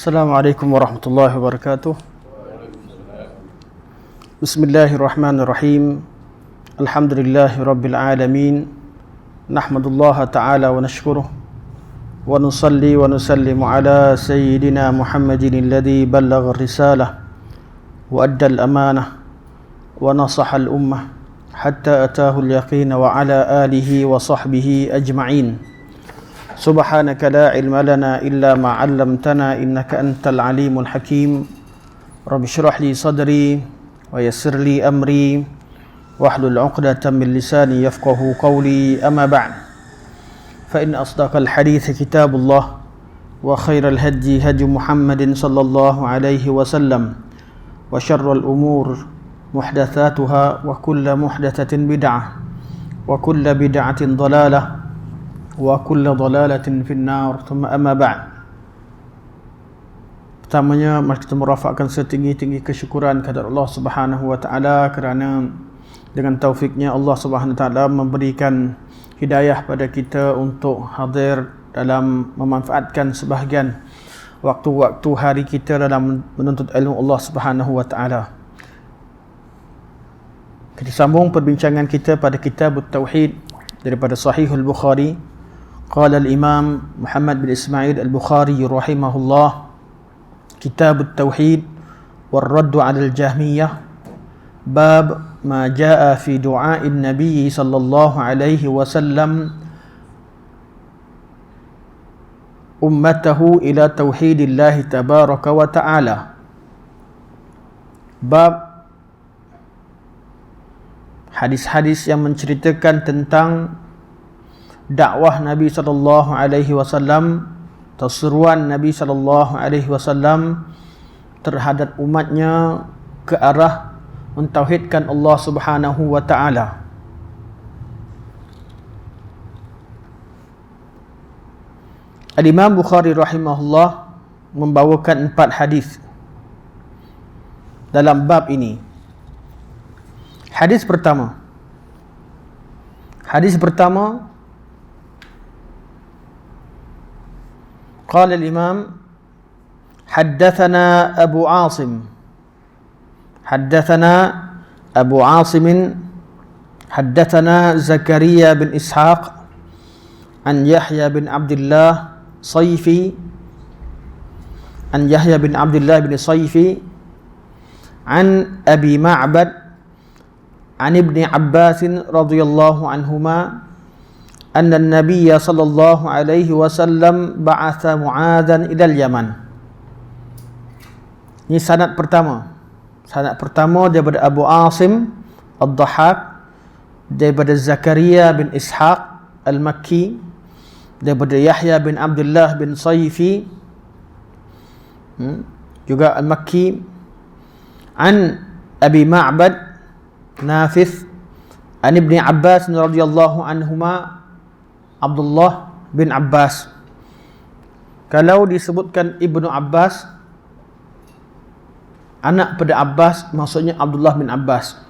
Assalamualaikum warahmatullahi wabarakatuh. Bismillahirrahmanirrahim. Alhamdulillahi rabbil alamin. Nahmadullaha ta'ala wa nashkuruh. Wa nusalli wa nusallimu ala sayyidina Muhammadin alladhi ballagha risalah wa adda al-amanah wa nasaha al-ummah hatta atahu al-yaqin wa ala alihi wa sahbihi ajma'in. Subhanaka la ilma lana illa ma 'allamtana innaka antal alimul hakim. Rabbi shrah li sadri wa yassir li amri wahlul 'uqdatam min lisani yafqahu qawli. Amma ba'd. Fa in asdaqal hadits kitabullah wa khairal hadi hadi Muhammadin sallallahu alaihi wasallam wa syarrul umur muhdatsatuha wa kullu muhdatsatin bid'ah wa kullu bid'atin dhalalah wa kullu dhalalatin finnar. Thumma amma ba'd. Pertamanya mari kita merafakkan setinggi-tinggi kesyukuran kepada Allah Subhanahu wa taala kerana dengan taufiknya Allah Subhanahu wa taala memberikan hidayah pada kita untuk hadir dalam memanfaatkan sebahagian waktu-waktu hari kita dalam menuntut ilmu Allah Subhanahu wa taala. Kita sambung perbincangan kita pada kitab Tauhid daripada Sahihul Bukhari. Qala al-Imam Muhammad bin Ismail al-Bukhari rahimahullah, Kitab Tauhid wal Radd 'ala al-Jahmiyah, bab ma jaa fi du'a'in Nabi sallallahu alaihi wasallam ummatahu ila tauhidillah tabaraka wa ta'ala. Bab hadis-hadis yang menceritakan tentang dakwah Nabi sallallahu alaihi wasallam, seruan Nabi sallallahu alaihi wasallam terhadap umatnya ke arah mentauhidkan Allah Subhanahu wa taala. Al-Imam Bukhari rahimahullah membawakan 4 hadis dalam bab ini. Hadis pertama, قال الإمام حدثنا أبو عاصم حدثنا زكريا بن إسحاق عن يحيى بن عبد الله بن صيفي عن أبي معبد عن ابن عباس رضي الله عنهما أن النبي صلى الله عليه وسلم بعث معاذا إلى اليمن. Ini sanad pertama. Sanad pertama daripada Abu Asim Ad-Dhahhak, daripada Zakaria bin Ishaq Al-Makki, daripada Yahya bin Abdullah bin Sayfi juga Al-Makki, an Abi Ma'bad Nafith an Ibni Abbas radhiyallahu anhuma, Abdullah bin Abbas. Kalau disebutkan Ibnu Abbas, anak pada Abbas, maksudnya Abdullah bin Abbas.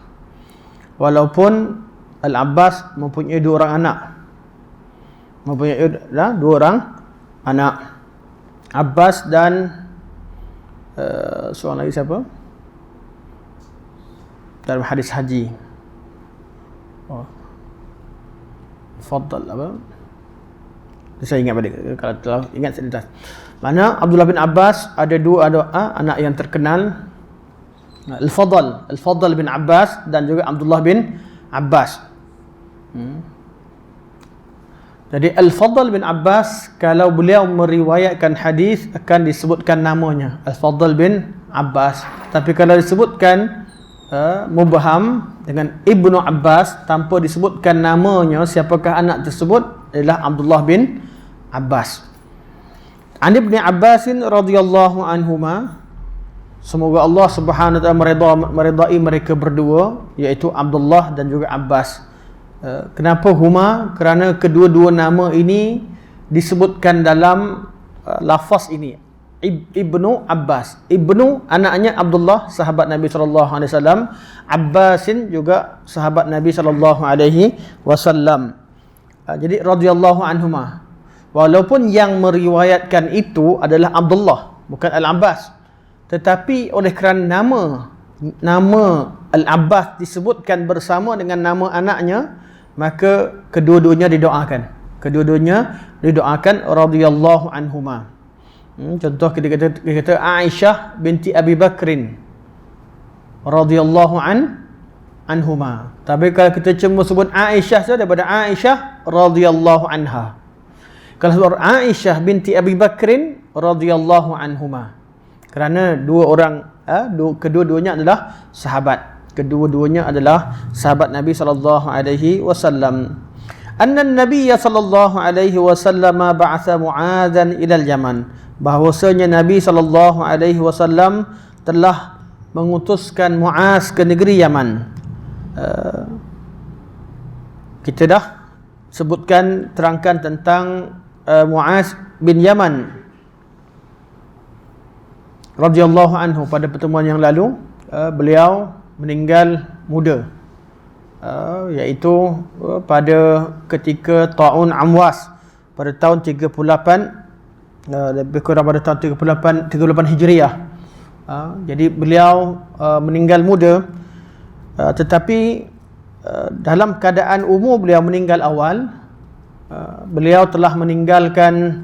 Walaupun Al-Abbas mempunyai 2 orang anak. Abbas dan seorang lagi siapa? Dalam hadis haji. Faddal apa? Saya ingat balik, kalau telah ingat saya lintas. Mana Abdullah bin Abbas ada 2 anak yang terkenal, Al-Fadl bin Abbas dan juga Abdullah bin Abbas. Jadi Al-Fadl bin Abbas, kalau beliau meriwayatkan hadis akan disebutkan namanya Al-Fadl bin Abbas. Tapi kalau disebutkan mubham dengan Ibnu Abbas tanpa disebutkan namanya, siapakah anak tersebut, adalah Abdullah bin Abbas. An Ibni Abbasin radhiyallahu anhuma, semoga Allah Subhanahu wa taala meridai mereka berdua, iaitu Abdullah dan juga Abbas. Kenapa huma? Kerana kedua-dua nama ini disebutkan dalam lafaz ini, Ibnu Abbas. Ibnu anaknya Abdullah, sahabat Nabi sallallahu alaihi wasallam. Abbasin juga sahabat Nabi sallallahu alaihi wasallam. Jadi radhiyallahu anhuma. Walaupun yang meriwayatkan itu adalah Abdullah, bukan Al-Abbas. Tetapi oleh kerana nama Al-Abbas disebutkan bersama dengan nama anaknya, maka kedua-duanya didoakan. Radhiyallahu anhuma. Contoh kita kata Aisyah binti Abi Bakrin radhiyallahu anhuma. Tapi kalau kita cuma sebut Aisyah saja, daripada Aisyah radhiyallahu anha. Kalau sebut Aisyah binti Abi Bakrin radhiyallahu anhuma, kerana kedua-duanya adalah sahabat. Kedua-duanya adalah sahabat Nabi sallallahu alaihi wasallam. Anna Nabi sallallahu alaihi wasallam ba'atha Mu'adzan ila al-Yaman. Bahwasanya Nabi sallallahu alaihi wasallam telah mengutuskan Mu'az ke negeri Yaman. Kita dah terangkan tentang Mu'az bin Yaman radhiyallahu anhu pada pertemuan yang lalu. Beliau meninggal muda, iaitu pada ketika Ta'un Amwas pada tahun 38, lebih kurang pada tahun 38 Hijriah. Jadi beliau meninggal muda, tetapi dalam keadaan umur beliau meninggal awal. Beliau telah meninggalkan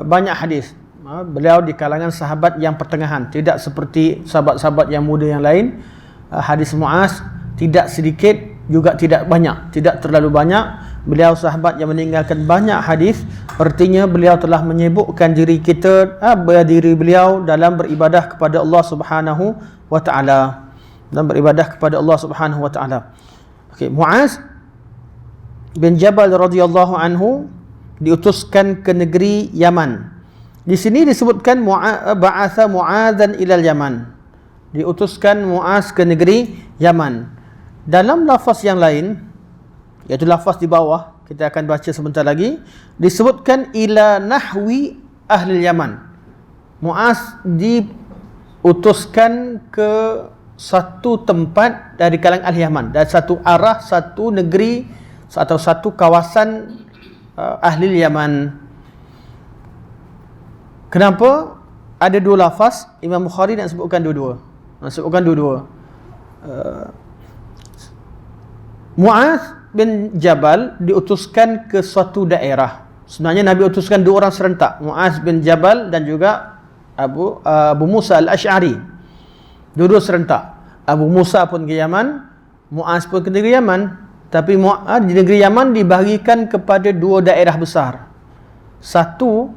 banyak hadis. Beliau di kalangan sahabat yang pertengahan, tidak seperti sahabat-sahabat yang muda yang lain. Hadis Mu'az tidak sedikit, juga tidak banyak, tidak terlalu banyak. Beliau sahabat yang meninggalkan banyak hadis. Artinya beliau telah menyibukkan diri beliau dalam beribadah kepada Allah Subhanahu wa taala. Okey, Mu'az bin Jabal radhiyallahu anhu diutuskan ke negeri Yaman. Di sini disebutkan ba'atha Mu'adzan ilal Yaman. Diutuskan Mu'az ke negeri Yaman. Dalam lafaz yang lain, iaitu lafaz di bawah, kita akan baca sebentar lagi, disebutkan ila nahwi ahli Yaman. Mu'az diutuskan ke satu tempat dari kalangan ahli Yaman, dari satu arah, satu negeri atau satu kawasan ahli Yaman. Kenapa ada dua lafaz? Imam Bukhari nak sebutkan dua-dua. Mu'az bin Jabal diutuskan ke suatu daerah. Sebenarnya Nabi utuskan dua orang serentak, Mu'az bin Jabal dan juga Abu Musa al-Ash'ari. Dua-dua serentak. Abu Musa pun ke Yaman, Mu'az pun ke negeri Yaman. Tapi di negeri Yaman dibahagikan kepada dua daerah besar. Satu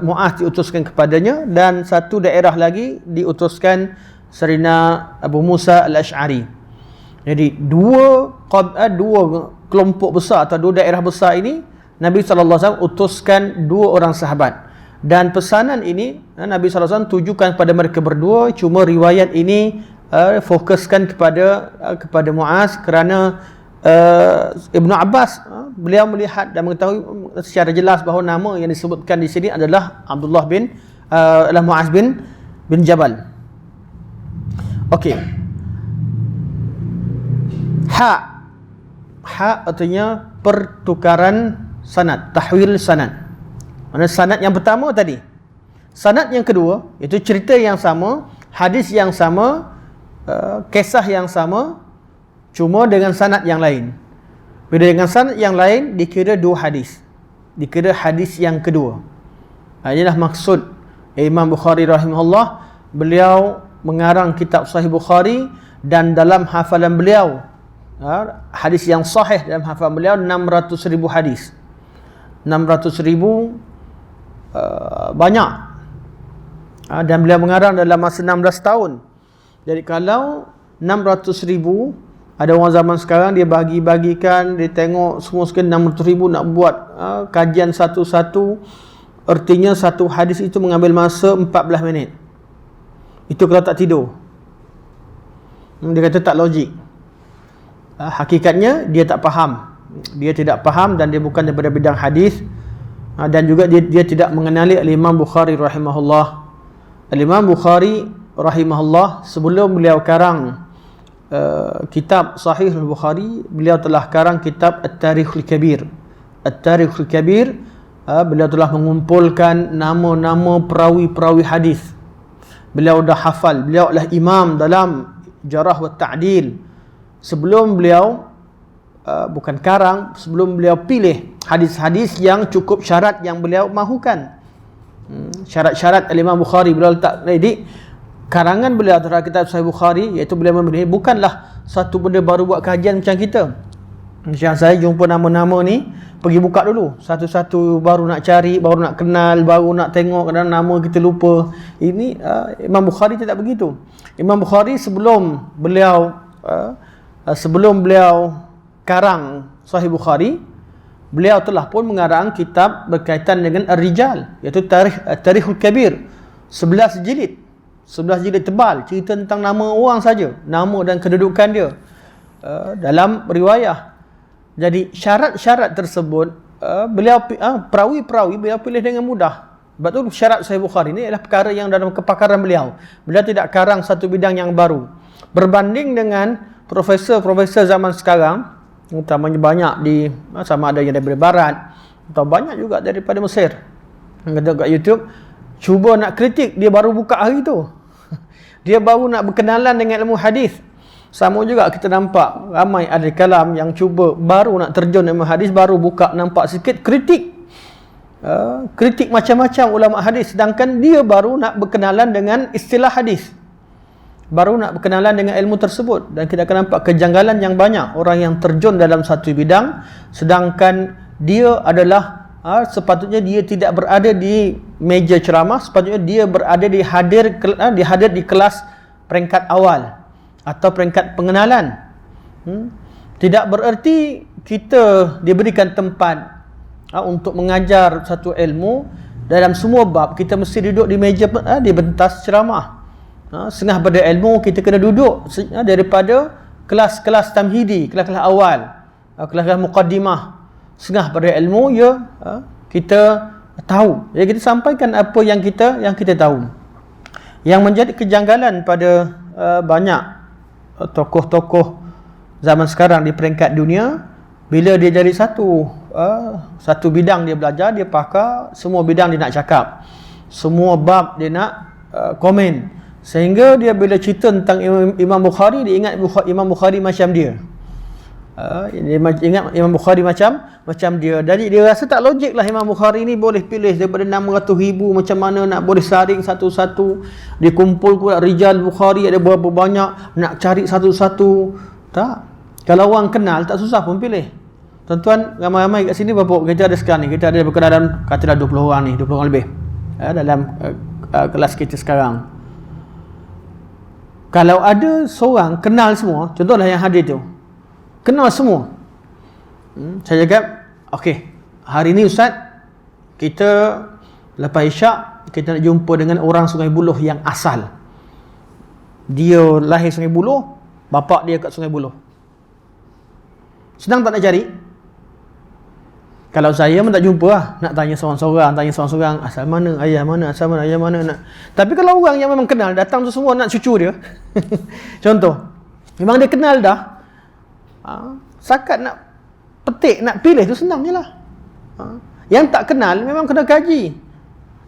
Mu'az diutuskan kepadanya, dan satu daerah lagi diutuskan Serina Abu Musa al-Ash'ari. Jadi dua kelompok besar atau dua daerah besar ini Nabi SAW utuskan dua orang sahabat. Dan pesanan ini Nabi SAW tujukan kepada mereka berdua. Cuma riwayat ini fokuskan kepada Mu'az kerana Ibnu Abbas beliau melihat dan mengetahui secara jelas bahawa nama yang disebutkan di sini adalah Mu'az bin Jabal. Okey. Ha artinya pertukaran sanad, tahwil sanad. Mana sanad yang pertama tadi, sanad yang kedua itu cerita yang sama, hadis yang sama, kisah yang sama, cuma dengan sanad yang lain. Bila dengan sanad yang lain dikira dua hadis, dikira hadis yang kedua. Inilah maksud Imam Bukhari rahimahullah. Beliau mengarang kitab Sahih Bukhari, dan dalam hafalan beliau, hadis yang sahih dalam hafalan beliau 600,000 hadis. 600,000 banyak. Dan beliau mengarang dalam masa 16 tahun. Jadi kalau 600,000, ada orang zaman sekarang dia bagi-bagikan, dia tengok semua sekali 600,000 nak buat kajian satu-satu. Artinya satu hadis itu mengambil masa 14 minit. Itu kalau tak tidur. Dia kata tak logik. Hakikatnya dia tak faham. Dia tidak faham dan dia bukan daripada bidang hadis. Dan juga dia tidak mengenali Al-Imam Bukhari rahimahullah. Al-Imam Bukhari rahimahullah sebelum beliau karang kitab Sahih Al-Bukhari, beliau telah karang kitab At-Tarikhul Kabir. At-Tarikhul Kabir beliau telah mengumpulkan nama-nama perawi-perawi hadis. Beliau dah hafal, beliau adalah imam dalam jarah wa ta'dil. Sebelum beliau bukan karang, sebelum beliau pilih hadis-hadis yang cukup syarat yang beliau mahukan. Syarat-syarat Imam Bukhari beliau letak. Jadi karangan beliau terhadap kitab Sahih Bukhari, iaitu beliau memilih, bukanlah satu benda baru buat kajian macam kita. Macam saya jumpa nama-nama ni, pergi buka dulu satu-satu, baru nak cari, baru nak kenal, baru nak tengok, kadang nama kita lupa. Ini Imam Bukhari tidak begitu. Imam Bukhari sebelum beliau karang Sahih Bukhari, beliau telah pun mengarang kitab berkaitan dengan Ar-Rijal, iaitu Tarikhul Kabir, 11 jilid tebal, cerita tentang nama orang saja, nama dan kedudukan dia dalam riwayah. Jadi syarat-syarat tersebut perawi-perawi beliau pilih dengan mudah. Sebab tu syarat Sahih Bukhari ni adalah perkara yang dalam kepakaran beliau. Beliau tidak karang satu bidang yang baru. Berbanding dengan profesor-profesor zaman sekarang, utamanya banyak sama ada yang daripada barat atau banyak juga daripada Mesir, kata kat YouTube, cuba nak kritik, dia baru buka hari tu. Dia baru nak berkenalan dengan ilmu hadis. Sama juga kita nampak ramai ahli kalam yang cuba baru nak terjun ilmu hadis, baru buka nampak sikit kritik. Kritik macam-macam ulama hadis, sedangkan dia baru nak berkenalan dengan istilah hadis, baru nak berkenalan dengan ilmu tersebut. Dan kita akan nampak kejanggalan yang banyak orang yang terjun dalam satu bidang, sedangkan dia adalah sepatutnya dia tidak berada di meja ceramah, sepatutnya dia berada dihadir di kelas peringkat awal atau peringkat pengenalan. Tidak bererti kita diberikan tempat untuk mengajar satu ilmu dalam semua bab kita mesti duduk di meja di pentas ceramah. Setengah pada ilmu kita kena duduk daripada kelas-kelas tamhidi, kelas-kelas awal, kelas-kelas muqaddimah. Setengah pada ilmu kita tahu. Jadi kita sampaikan apa yang kita tahu. Yang menjadi kejanggalan pada banyak tokoh-tokoh zaman sekarang di peringkat dunia, bila dia jadi satu bidang dia belajar, dia pakar, semua bidang dia nak cakap, semua bab dia nak komen, sehingga dia bila cerita tentang Imam Bukhari, dia ingat Imam Bukhari macam dia. Dia ingat Imam Bukhari macam dia. Jadi dia rasa tak logik lah Imam Bukhari ni boleh pilih daripada 600,000, macam mana nak boleh saring satu-satu, dia kumpul pula Rijal Bukhari ada berapa banyak, nak cari satu-satu. Tak, kalau orang kenal tak susah pun pilih. Tuan-tuan ramai-ramai kat sini berapa kita ada sekarang ni, kita ada dalam katalah 20 orang ni, 20 orang lebih dalam kelas kita sekarang. Kalau ada seorang kenal semua, contohlah yang hadir tu kenal semua, saya cakap, okey, hari ni Ustaz, kita lepas isyak kita nak jumpa dengan orang Sungai Buloh yang asal. Dia lahir Sungai Buloh, bapak dia kat Sungai Buloh. Senang tak nak cari? Kalau saya pun tak jumpa lah, nak tanya seorang-seorang, asal mana, ayah mana, asal mana, ayah mana nak. Tapi kalau orang yang memang kenal, datang tu semua nak cucu dia. Contoh, memang dia kenal dah, sakat nak petik, nak pilih tu senang je lah. Yang tak kenal memang kena kaji.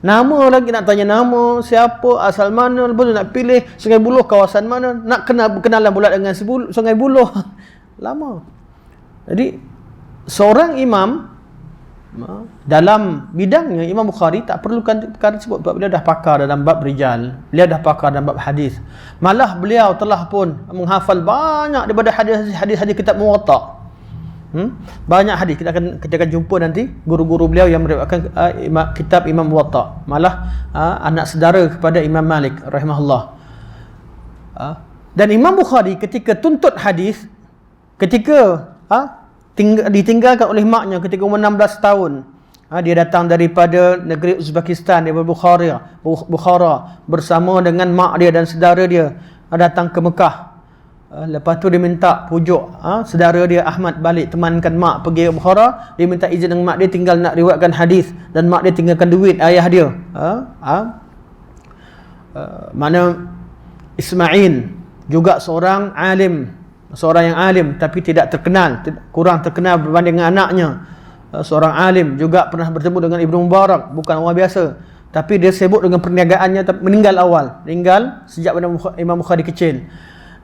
Nama lagi, nak tanya nama, siapa, asal mana, lepas tu nak pilih Sungai Buloh kawasan mana, nak berkenalan pula dengan Sungai Buloh. Lama. Jadi seorang imam dalam bidangnya, Imam Bukhari tak perlukan perkara tersebut, sebab beliau dah pakar dalam bab rijal, beliau dah pakar dalam bab hadis. Malah beliau telah pun menghafal banyak daripada hadis-hadis kitab Muwatta. Banyak hadis kita akan jumpa nanti guru-guru beliau yang meriwayatkan kitab Imam Muwatta. Malah anak saudara kepada Imam Malik rahimahullah. Dan Imam Bukhari ketika tuntut hadis, ketika ditinggalkan oleh maknya ketika umur 16 tahun. Dia datang daripada negeri Uzbekistan, daripada Bukhara bersama dengan mak dia dan saudara dia, datang ke Mekah. Lepas tu dia minta pujuk saudara dia Ahmad balik, temankan mak pergi ke Bukhara. Dia minta izin dengan mak dia tinggal nak riwayatkan hadis, dan mak dia tinggalkan duit ayah dia. Mana Ismail juga seorang alim, seorang yang alim tapi tidak terkenal, kurang terkenal berbanding dengan anaknya. seorang alim, juga pernah bertemu dengan Ibnu Mubarak, bukan orang biasa, tapi dia sibuk dengan perniagaannya, meninggal awal, meninggal sejak Imam Bukhari kecil.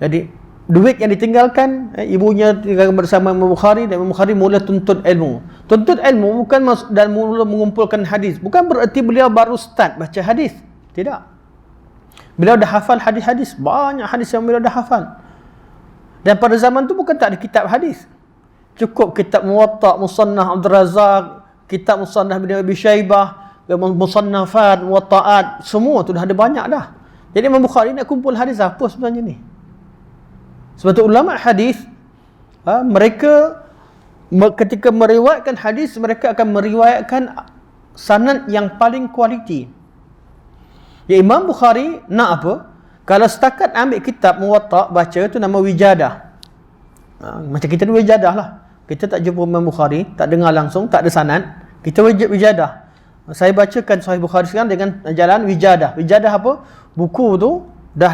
Jadi duit yang ditinggalkan, ibunya tinggal bersama Imam Bukhari, dan Imam Bukhari mula tuntut ilmu. Tuntut ilmu bukan dan mula mengumpulkan hadis, bukan bererti beliau baru start baca hadis, tidak. Beliau dah hafal hadis-hadis, banyak hadis yang beliau dah hafal. Dan pada zaman tu bukan tak ada kitab hadis, cukup kitab Muwatta, Musannaf Abdul Razak, kitab Musannaf bin Abi Syaibah, Musannafat, Muwatta'at, semua tu dah ada banyak dah. Jadi Imam Bukhari nak kumpul hadis apa sebenarnya ni? Sebab tu ulama hadis, mereka ketika meriwayatkan hadis, mereka akan meriwayatkan sanad yang paling kualiti. Ya, Imam Bukhari nak apa? Kalau setakat ambil kitab Muwatta baca, tu nama wijadah. Macam kita ni wijadah lah. Kita tak jumpa Imam Bukhari, tak dengar langsung, tak ada sanad, kita wijadah. Saya bacakan Sahih Bukhari sekarang dengan jalan wijadah. Wijadah apa? Buku tu dah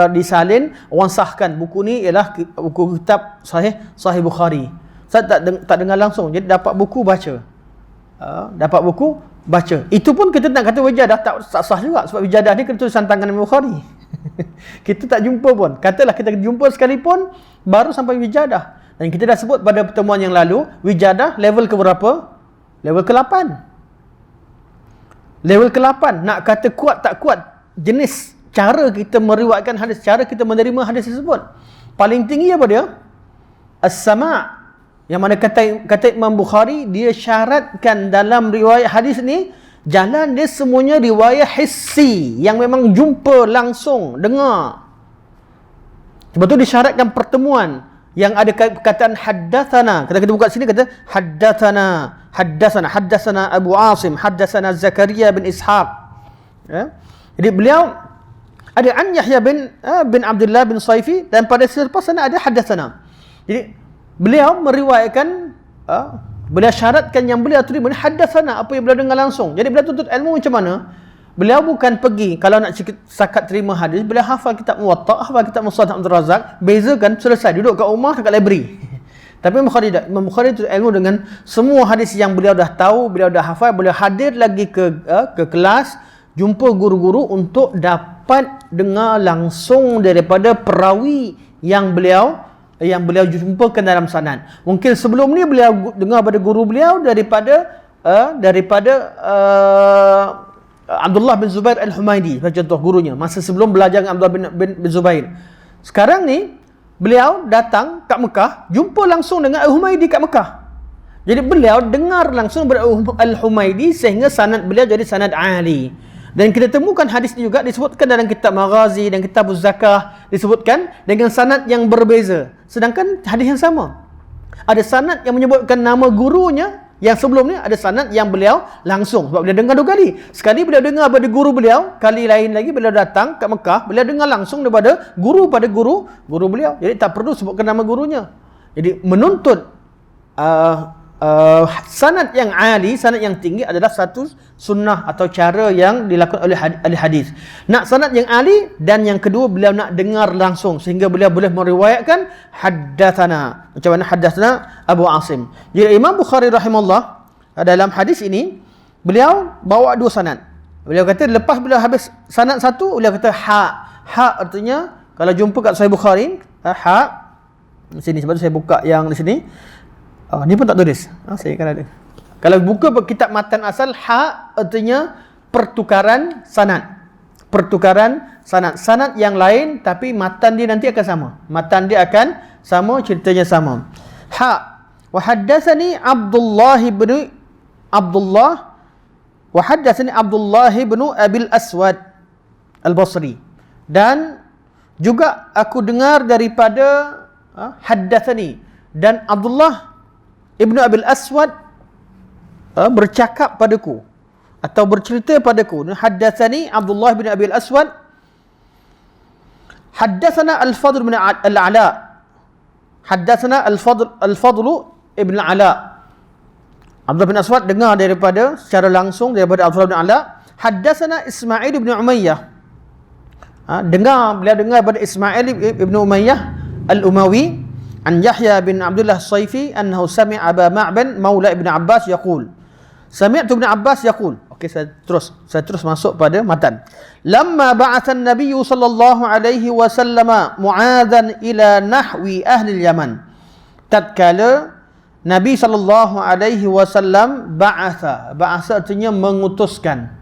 disalin, orang sahkan buku ni ialah buku kitab Sahih Bukhari. Saya tak dengar langsung, jadi dapat buku baca. Dapat buku baca. Itu pun kita nak kata wijadah tak sah juga, sebab wijadah ni kena tulisan tangan Imam Bukhari. Kita tak jumpa pun. Katalah kita jumpa sekalipun, baru sampai wijadah. Dan kita dah sebut pada pertemuan yang lalu, wijadah level ke berapa? Level ke-8. Level ke-8. Nak kata kuat tak kuat, jenis cara kita meriwayatkan hadis, cara kita menerima hadis tersebut. Paling tinggi apa dia? As-sama'. Yang mana kata Imam Bukhari, dia syaratkan dalam riwayat hadis ni, jalan dia semuanya riwayat hissi, yang memang jumpa langsung, dengar. Sebab tu disyaratkan pertemuan yang ada perkataan haddatsana. Kalau kita buka sini kata haddatsana Abu Asim, haddatsana Zakaria bin Ishaq. Ya? Jadi beliau ada an Yahya bin Abdullah bin Saifi, dan pada selepas sana ada haddatsana. Jadi beliau meriwayatkan, beliau syaratkan yang beliau terima ni haddatsana, apa yang beliau dengar langsung. Jadi beliau tuntut ilmu macam mana? Beliau bukan pergi, kalau nak sakat terima hadis, beliau hafal kitab Muwatta, hafal kitab Musannaf Abdul Razak, bezakan, selesai, duduk kat rumah, dekat library. Tapi Imam Bukhari tuntut ilmu dengan semua hadis yang beliau dah tahu, beliau dah hafal, beliau hadir lagi ke kelas, jumpa guru-guru untuk dapat dengar langsung daripada perawi yang beliau jumpakan dalam sanad. Mungkin sebelum ni beliau dengar pada guru beliau daripada Abdullah bin Zubair Al-Humaidi, contoh gurunya masa sebelum belajar dengan Abdullah bin Zubair. Sekarang ni beliau datang kat Mekah, jumpa langsung dengan Al-Humaidi kat Mekah. Jadi beliau dengar langsung daripada Al-Humaidi, sehingga sanad beliau jadi sanad ali. Dan kita temukan hadis ini juga disebutkan dalam kitab Maghazi dan kitab Az-Zakah, disebutkan dengan sanad yang berbeza. Sedangkan hadis yang sama. Ada sanad yang menyebutkan nama gurunya, yang sebelum ni ada sanad yang beliau langsung, sebab beliau dengar 2 kali. Sekali beliau dengar daripada guru beliau, kali lain lagi beliau datang kat Mekah, beliau dengar langsung daripada guru beliau. Jadi tak perlu sebutkan nama gurunya. Jadi menuntut sanad yang ali, sanad yang tinggi adalah satu sunnah atau cara yang dilakukan oleh ahli hadis. Nak sanad yang ali, dan yang kedua beliau nak dengar langsung, sehingga beliau boleh meriwayatkan haddatsana. Macam mana haddatsana Abu Asim. Jadi Imam Bukhari rahimahullah dalam hadis ini beliau bawa 2 sanad. Beliau kata lepas beliau habis sanad satu, beliau kata ha artinya kalau jumpa kat Sahih Bukhari, di sini, sebab tu saya buka yang di sini. Ni pun tak tulis. Saya kan ada. Kalau buka kitab matan asal, artinya pertukaran sanad. Pertukaran sanad. Sanad yang lain, tapi matan dia nanti akan sama. Matan dia akan sama, ceritanya sama. Wa haddatsani Abdullah bin Abil Aswad Al-Basri. Dan juga aku dengar daripada haddatsani, dan Abdullah Ibnu Abil Aswad bercakap padaku atau bercerita padaku. Haddatsani Abdullah bin Abil Aswad, haddatsana Al-Fadl bin Al-Ala, haddatsana Al-Fadl ibn Al-Ala. Abdullah bin Aswad dengar daripada secara langsung daripada Abdullah bin Ala. Haddatsana Ismail bin Umayyah, beliau dengar daripada Ismail ibn Umayyah Al-Umawi, An Yahya bin Abdullah As-Saifi annahu sami'a Aba Ma'ban maula Ibn Abbas yaqul. Sami'tu Ibn Abbas yaqul. Okey, saya terus masuk pada matan. Lamma ba'atha an-nabiy sallallahu alaihi wasallam Mu'adzan ila nahwi ahli al-Yaman. Tatkala Nabi sallallahu alaihi wasallam ba'atha artinya mengutuskan.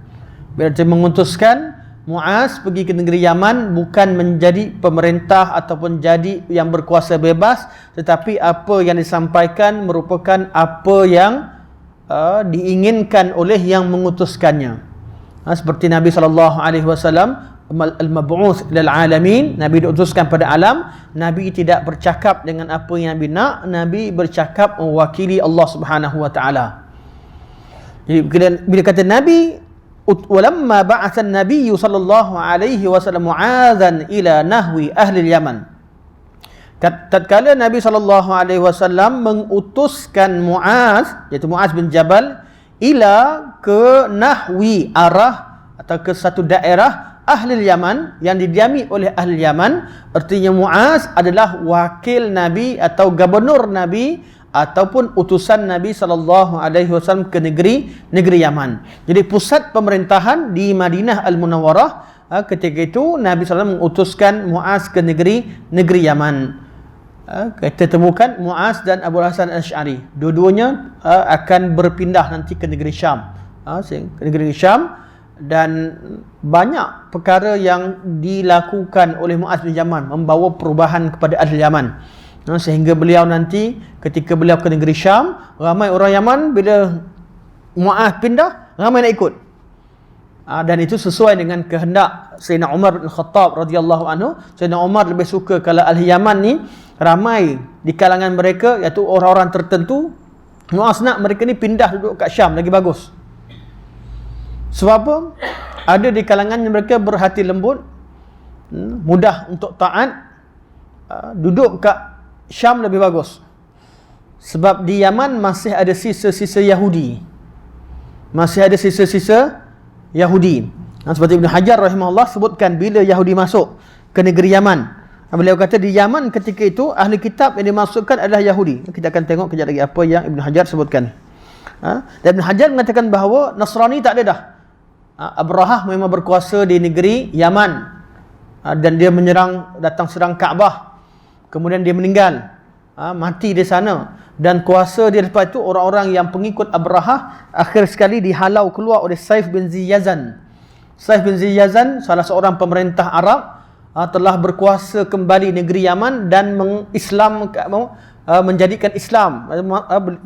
Berarti mengutuskan Muaz pergi ke negeri Yaman bukan menjadi pemerintah ataupun jadi yang berkuasa bebas, tetapi apa yang disampaikan merupakan apa yang diinginkan oleh yang mengutuskannya. Seperti Nabi SAW al-mab'uts ilal alamin, Nabi diutuskan pada alam. Nabi tidak bercakap dengan apa yang Nabi nak, Nabi bercakap mewakili Allah Subhanahu wa taala. Jadi bila kata Nabi walamma ba'atha an-nabiy sallallahu alaihi wasallam Mu'adzan ila nahwi ahli al-Yaman. Tatkala Nabi sallallahu alaihi wasallam mengutuskan Mu'az, iaitu Mu'az bin Jabal, ila ke nahwi arah atau ke satu daerah ahli Yaman yang didiami oleh ahli Yaman, artinya Mu'az adalah wakil Nabi atau gubernur Nabi ataupun utusan Nabi SAW ke negeri Yaman. Jadi pusat pemerintahan di Madinah Al-Munawwarah. Ketika itu Nabi SAW mengutuskan Mu'az ke negeri Yaman. Kita temukan Mu'az dan Abu Hasan Al-Asy'ari. Dua-duanya akan berpindah nanti ke negeri Syam. Ke negeri Syam, dan banyak perkara yang dilakukan oleh Mu'az bin Jabal membawa perubahan kepada ahli Yaman. Sehingga beliau nanti ketika beliau ke negeri Syam, ramai orang Yaman bila Mu'az pindah, ramai nak ikut. Dan itu sesuai dengan kehendak Sayyidina Umar bin Khattab radhiyallahu anhu. Sayyidina Umar lebih suka kalau ahli Yaman ni ramai di kalangan mereka, iaitu orang-orang tertentu. Mu'az nak mereka ni pindah duduk kat Syam, lagi bagus. Sebab apa? Ada di kalangan mereka berhati lembut, mudah untuk taat. Duduk kat Syam lebih bagus. Sebab di Yaman masih ada sisa-sisa Yahudi. Seperti Ibn Hajar rahimahullah sebutkan bila Yahudi masuk ke negeri Yaman. Beliau kata di Yaman ketika itu ahli kitab yang dimasukkan adalah Yahudi. Kita akan tengok kejap lagi apa yang Ibn Hajar sebutkan. Dan Ibn Hajar mengatakan bahawa Nasrani tak ada dah. Abrahah memang berkuasa di negeri Yaman. Dan dia datang serang Kaabah. Kemudian dia meninggal, mati di sana, dan kuasa dia lepas itu orang-orang yang pengikut Abrahah akhir sekali dihalau keluar oleh Saif bin Ziyazan. Saif bin Ziyazan, salah seorang pemerintah Arab, telah berkuasa kembali negeri Yaman dan menjadikan Islam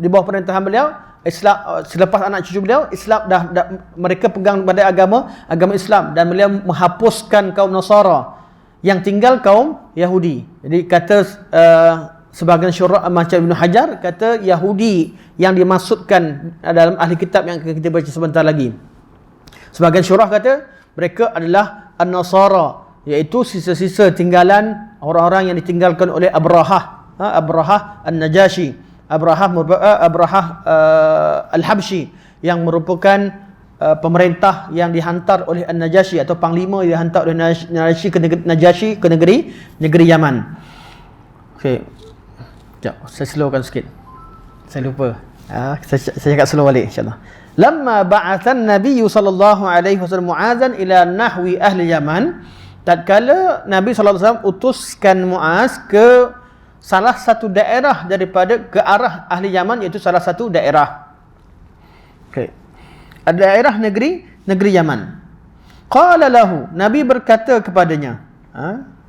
di bawah pemerintahan beliau. Islam selepas anak cucu beliau, Islam dah mereka pegang pada agama Islam, dan beliau menghapuskan kaum Nasara, yang tinggal kaum Yahudi. Jadi kata sebahagian syurah macam Ibn Hajar, kata Yahudi yang dimaksudkan dalam ahli kitab yang akan kita baca sebentar lagi. Sebahagian syurah kata mereka adalah An-Nasara, iaitu sisa-sisa tinggalan orang-orang yang ditinggalkan oleh Abrahah, Abrahah An-Najashi, Abrahah Al-Habsyi, yang merupakan pemerintah yang dihantar oleh An-Najashi atau panglima yang dihantar oleh Najashi ke negeri Yaman. Okey. Sekejap, saya slowkan sikit. Saya lupa. Saya cakap slow balik insya-Allah. Lamma ba'atha an-nabiy sallallahu alaihi wasallam Mu'adzan ila nahwi ahli Yaman. Tatkala Nabi sallallahu alaihi wasallam utuskan Mu'az ke salah satu daerah daripada ke arah ahli Yaman, iaitu salah satu daerah. Okey. Daerah negeri Yaman. Qala lahu, Nabi berkata kepadanya,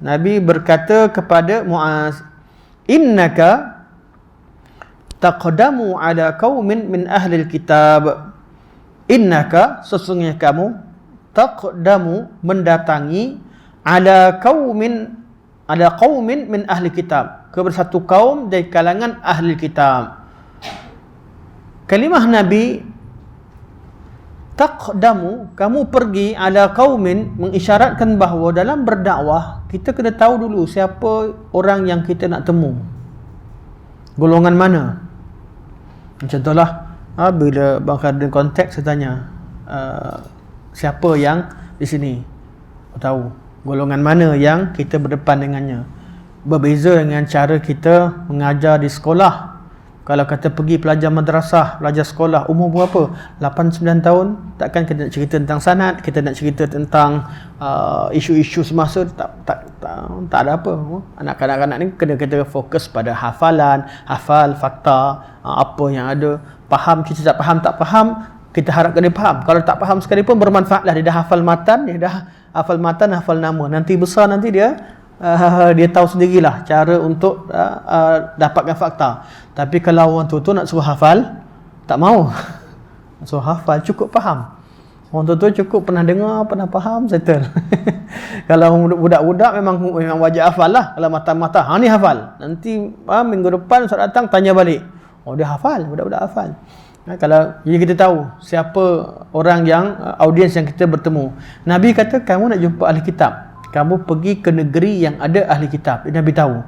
Nabi berkata kepada Mu'az, innaka taqdamu ala qaumin min ahli alkitab. Innaka, sesungguhnya kamu, taqdamu, mendatangi, ala qaumin min ahli kitab, kepada satu kaum dari kalangan ahli kitab. Kalimah Nabi taqdamu, kamu pergi, ala qaumin, mengisyaratkan bahawa dalam berdakwah kita kena tahu dulu siapa orang yang kita nak temu, golongan mana. Contohlah bila Bang Khadin konteks, saya tanya siapa yang di sini, tahu golongan mana yang kita berdepan dengannya. berbeza dengan cara kita mengajar di sekolah. Kalau kata pergi pelajar madrasah, pelajar sekolah, umur berapa? 8-9 tahun, takkan kita nak cerita tentang sanad, kita nak cerita tentang isu-isu semasa, tak ada apa. Anak-anak ni kena kita fokus pada hafalan, hafal fakta, apa yang ada, faham, kita tak faham, kita harapkan dia faham. Kalau tak faham sekalipun bermanfaatlah, dia dah hafal matan, hafal nama. Nanti besar nanti dia tahu sendirilah cara untuk dapatkan fakta. Tapi kalau orang tua nak suruh hafal, tak mau. Suruh hafal, cukup faham. Orang tua cukup pernah dengar, pernah faham, settle. Kalau budak-budak memang wajib hafal lah. Kalau mata-mata, ni hafal. Nanti minggu depan Ustaz datang tanya balik. Oh, dia hafal, budak-budak hafal. Kalau jadi kita tahu siapa orang yang audiens yang kita bertemu. Nabi kata, kamu nak jumpa ahli kitab, kamu pergi ke negeri yang ada ahli kitab. Nabi tahu.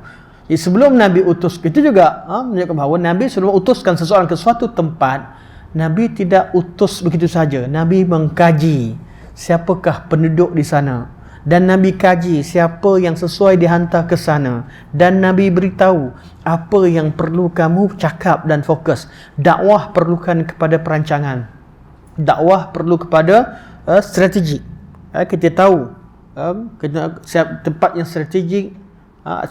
Jadi sebelum Nabi utus, kita juga menunjukkan bahawa Nabi sebelum utuskan seseorang ke suatu tempat, Nabi tidak utus begitu saja. Nabi mengkaji siapakah penduduk di sana, dan Nabi kaji siapa yang sesuai dihantar ke sana, dan Nabi beritahu apa yang perlu kamu cakap dan fokus. Dakwah perlukan kepada perancangan, dakwah perlu kepada strategi. Kita tahu tempat yang strategik,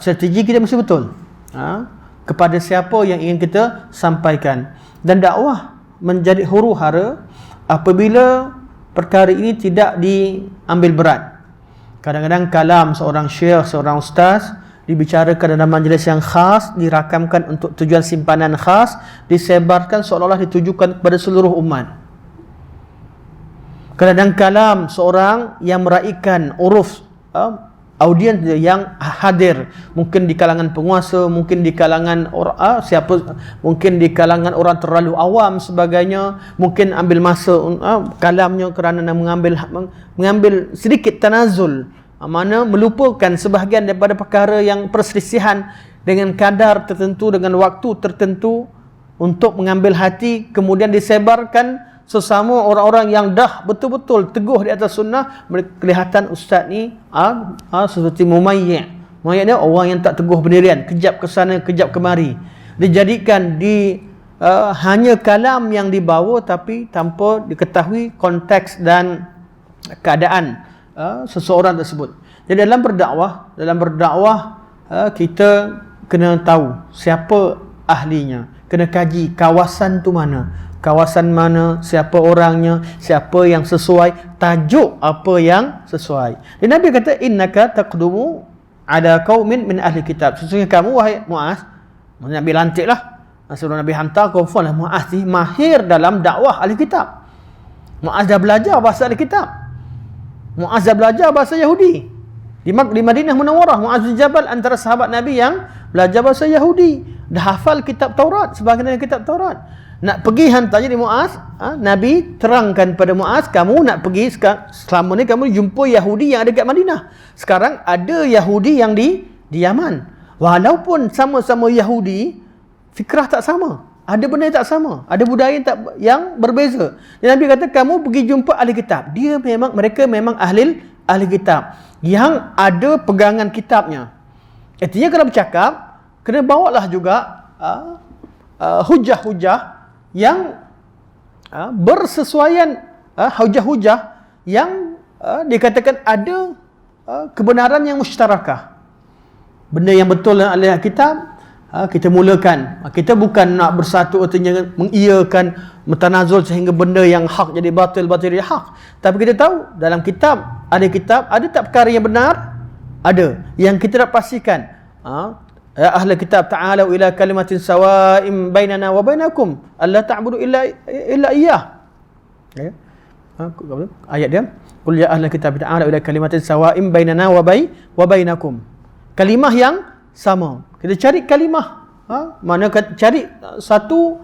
strategi kita mesti betul kepada siapa yang ingin kita sampaikan. Dan dakwah menjadi huru-hara apabila perkara ini tidak diambil berat. Kadang-kadang kalam seorang syekh, seorang ustaz dibicarakan dalam majlis yang khas, dirakamkan untuk tujuan simpanan khas, disebarkan seolah-olah ditujukan kepada seluruh umat. Kadang-kadang kalam seorang yang meraihkan uruf audiens yang hadir, mungkin di kalangan penguasa, mungkin di kalangan mungkin di kalangan orang terlalu awam sebagainya, mungkin ambil masa kalamnya kerana nak mengambil sedikit tanazul, mana melupakan sebahagian daripada perkara yang perselisihan dengan kadar tertentu, dengan waktu tertentu, untuk mengambil hati, kemudian disebarkan sesama orang-orang yang dah betul-betul teguh di atas sunnah. Kelihatan ustaz ni seperti mumayyi'. Mumayyi' dia orang yang tak teguh pendirian, kejap ke sana, kejap kemari. Dijadikan hanya kalam yang dibawa, tapi tanpa diketahui konteks dan keadaan seseorang tersebut. Jadi dalam berdakwah kita kena tahu siapa ahlinya, kena kaji kawasan tu mana, siapa orangnya, siapa yang sesuai, tajuk apa yang sesuai. Dan Nabi kata, innaka taqdumu ala qaumin min ahli kitab. Sesungguhnya kamu, wahai Muaz, Nabi lantiklah sebelum Nabi hantar, confirm lah Muaz ni mahir dalam dakwah ahli kitab. Muaz dah belajar bahasa ahli kitab, Muaz dah belajar bahasa Yahudi di Madinah Munawwarah. Muaz bin Jabal antara sahabat Nabi yang belajar bahasa Yahudi, dah hafal kitab Taurat, sebahagian kitab Taurat. Nak pergi hantar jadi Muaz, Nabi terangkan pada Muaz, kamu nak pergi selama ni kamu jumpa Yahudi yang ada dekat Madinah. Sekarang ada Yahudi yang di Yaman. Walaupun sama-sama Yahudi, fikrah tak sama, ada benda yang tak sama, ada budaya yang berbeza. Dan Nabi kata, kamu pergi jumpa ahli kitab. Mereka memang ahli kitab yang ada pegangan kitabnya. Artinya kalau bercakap, kena bawalah juga hujah-hujah yang bersesuaian, hujah-hujah yang dikatakan ada kebenaran yang musytarakah, benda yang betul dalam ahli kitab. Kita mulakan, kita bukan nak bersatu artinya mengiyakan mutanazul sehingga benda yang hak jadi batil jadi hak. Tapi kita tahu dalam kitab, ahli kitab, ada tak perkara yang benar? Ada. Yang kita nak pastikan, ya ahli kitab, ta'alu ila kalimatin sawa'im bainana wa bainakum alla ta'budu illa iyyah. Ayat dia, qul ya ahli kitab ta'alu ila kalimatin sawa'im bainana wa bainakum. Kalimah yang sama. Kita cari kalimah, mana cari satu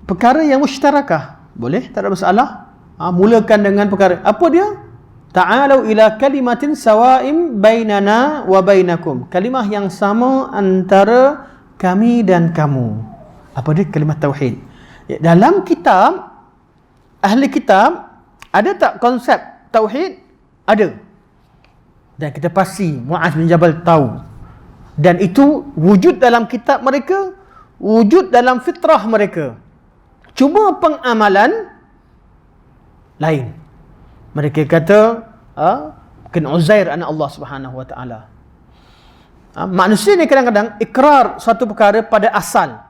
perkara yang musytarakah. Boleh, tak ada masalah. Mulakan dengan perkara apa dia? Ta'alu ila kalimatin sawa'im bainana wa bainakum. Kalimah yang sama antara kami dan kamu. Apa dia? Kalimah tauhid. Dalam kitab, ahli kitab, ada tak konsep tauhid? Ada. Dan kita pasti Muaz bin Jabal tahu. Dan itu wujud dalam kitab mereka, wujud dalam fitrah mereka. Cuma pengamalan lain. Mereka kata mungkin Uzair anak Allah Subhanahu wa taala. Manusia ni kadang-kadang ikrar suatu perkara pada asal.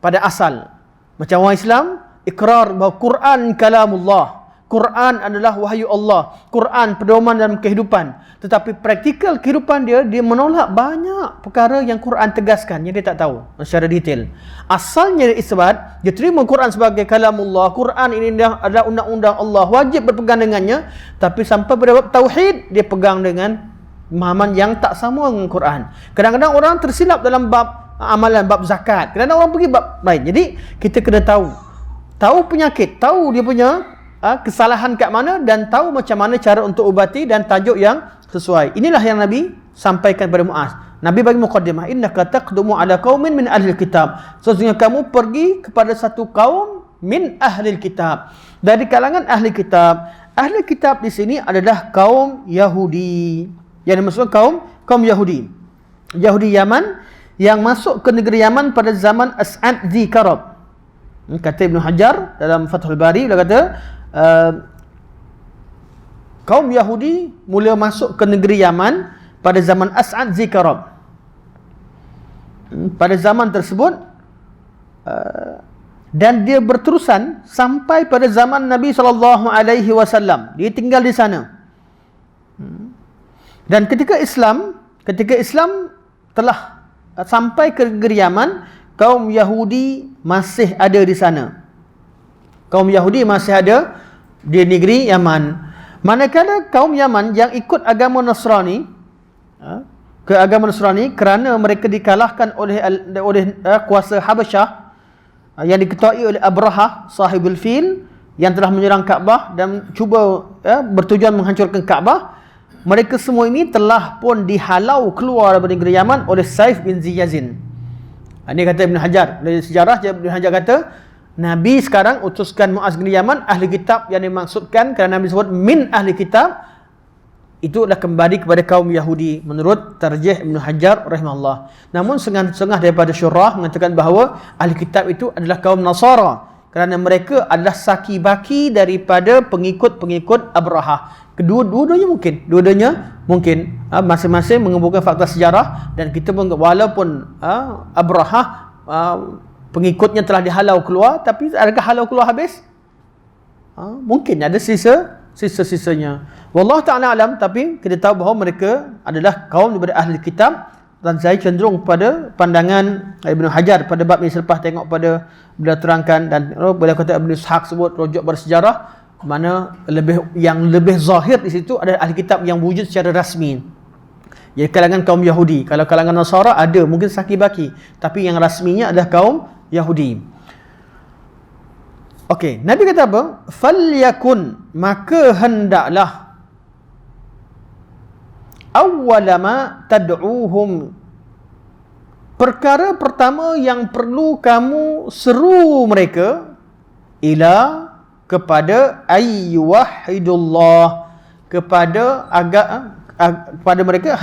Pada asal. Macam orang Islam ikrar bahawa Quran kalamullah. Quran adalah wahyu Allah. Quran pedoman dalam kehidupan. Tetapi praktikal kehidupan dia menolak banyak perkara yang Quran tegaskan yang dia tak tahu secara detail. Asalnya dia isbat, dia terima Quran sebagai kalamullah. Quran ini adalah undang-undang Allah, wajib berpegang dengannya. Tapi sampai pada bab tauhid, dia pegang dengan pemahaman yang tak sama dengan Quran. Kadang-kadang orang tersilap dalam bab amalan, bab zakat. Kadang-kadang orang pergi bab lain. Jadi kita kena tahu penyakit, tahu dia punya kesalahan kat mana, dan tahu macam mana cara untuk ubati dan tajuk yang sesuai. Inilah yang Nabi sampaikan kepada Muaz. Nabi bagi muqaddimah, innaka taqdumu ala qaumin min ahli kitab. Sesungguhnya kamu pergi kepada satu kaum min ahli kitab, dari kalangan ahli kitab. Ahli kitab di sini adalah kaum Yahudi. Yang dimaksud kaum Yahudi. Yahudi Yaman yang masuk ke negeri Yaman pada zaman As'ad Dzi Karab. Kata Ibn Hajar dalam Fathul Bari, dia kata kaum Yahudi mula masuk ke negeri Yaman pada zaman As'ad Dzi Karab. Pada zaman tersebut dan dia berterusan sampai pada zaman Nabi SAW. Dia tinggal di sana. Dan ketika Islam telah sampai ke negeri Yaman, kaum Yahudi masih ada di sana. Kaum Yahudi masih ada di negeri Yaman. Manakala kaum Yaman yang ikut agama Nasrani, ke agama Nasrani kerana mereka dikalahkan oleh kuasa Habasyah yang diketuai oleh Abraha sahibul fil yang telah menyerang Kaabah dan cuba bertujuan menghancurkan Kaabah. Mereka semua ini telah pun dihalau keluar dari negeri Yaman oleh Saif bin Ziyazin. Ini kata Ibn Hajar. Dari sejarah Ibn Hajar kata, Nabi sekarang utuskan Muaz bin Yaman, ahli kitab yang dimaksudkan kerana Nabi sebut min ahli kitab, itu adalah kembali kepada kaum Yahudi menurut tarjih Ibn Hajar rahimahullah. Namun setengah daripada syurah mengatakan bahawa ahli kitab itu adalah kaum Nasara kerana mereka adalah saki baki daripada pengikut-pengikut Abraha. Dua-duanya mungkin. Masing-masing mengumpulkan fakta sejarah, dan kita pun walaupun Abraha pengikutnya telah dihalau keluar, tapi adakah halau keluar habis? Mungkin ada sisa-sisanya. Wallahu ta'ala alam. Tapi kita tahu bahawa mereka adalah kaum daripada ahli kitab, dan saya cenderung pada pandangan Ibn Hajar pada bab ini selepas tengok pada beliau terangkan, dan beliau kata Ibn Ishaq sebut rujuk bersejarah, mana yang lebih zahir di situ adalah ahli kitab yang wujud secara rasmi. Jadi kalangan kaum Yahudi. Kalau kalangan Nasara ada mungkin saki baki, tapi yang rasminya adalah kaum Yahudi. Okey, Nabi kata apa? Falyakun, maka hendaklah awwalama tad'uhum, perkara pertama yang perlu kamu seru mereka, kepada ayyuwahidullah, kepada mereka.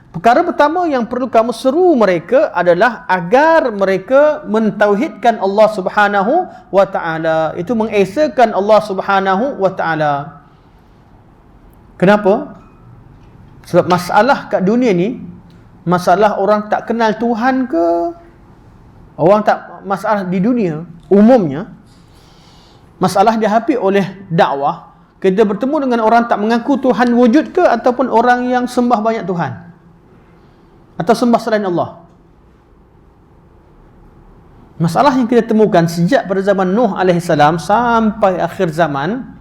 Perkara pertama yang perlu kamu seru mereka adalah agar mereka mentauhidkan Allah Subhanahu wa taala, itu mengesakan Allah Subhanahu wa taala. Kenapa? Sebab masalah kat dunia ni, masalah orang tak kenal Tuhan ke, masalah di dunia umumnya, masalah dihadapi oleh dakwah, kita bertemu dengan orang tak mengaku Tuhan wujud ke, ataupun orang yang sembah banyak Tuhan atau sembah selain Allah. Masalah yang kita temukan sejak pada zaman Nuh AS sampai akhir zaman,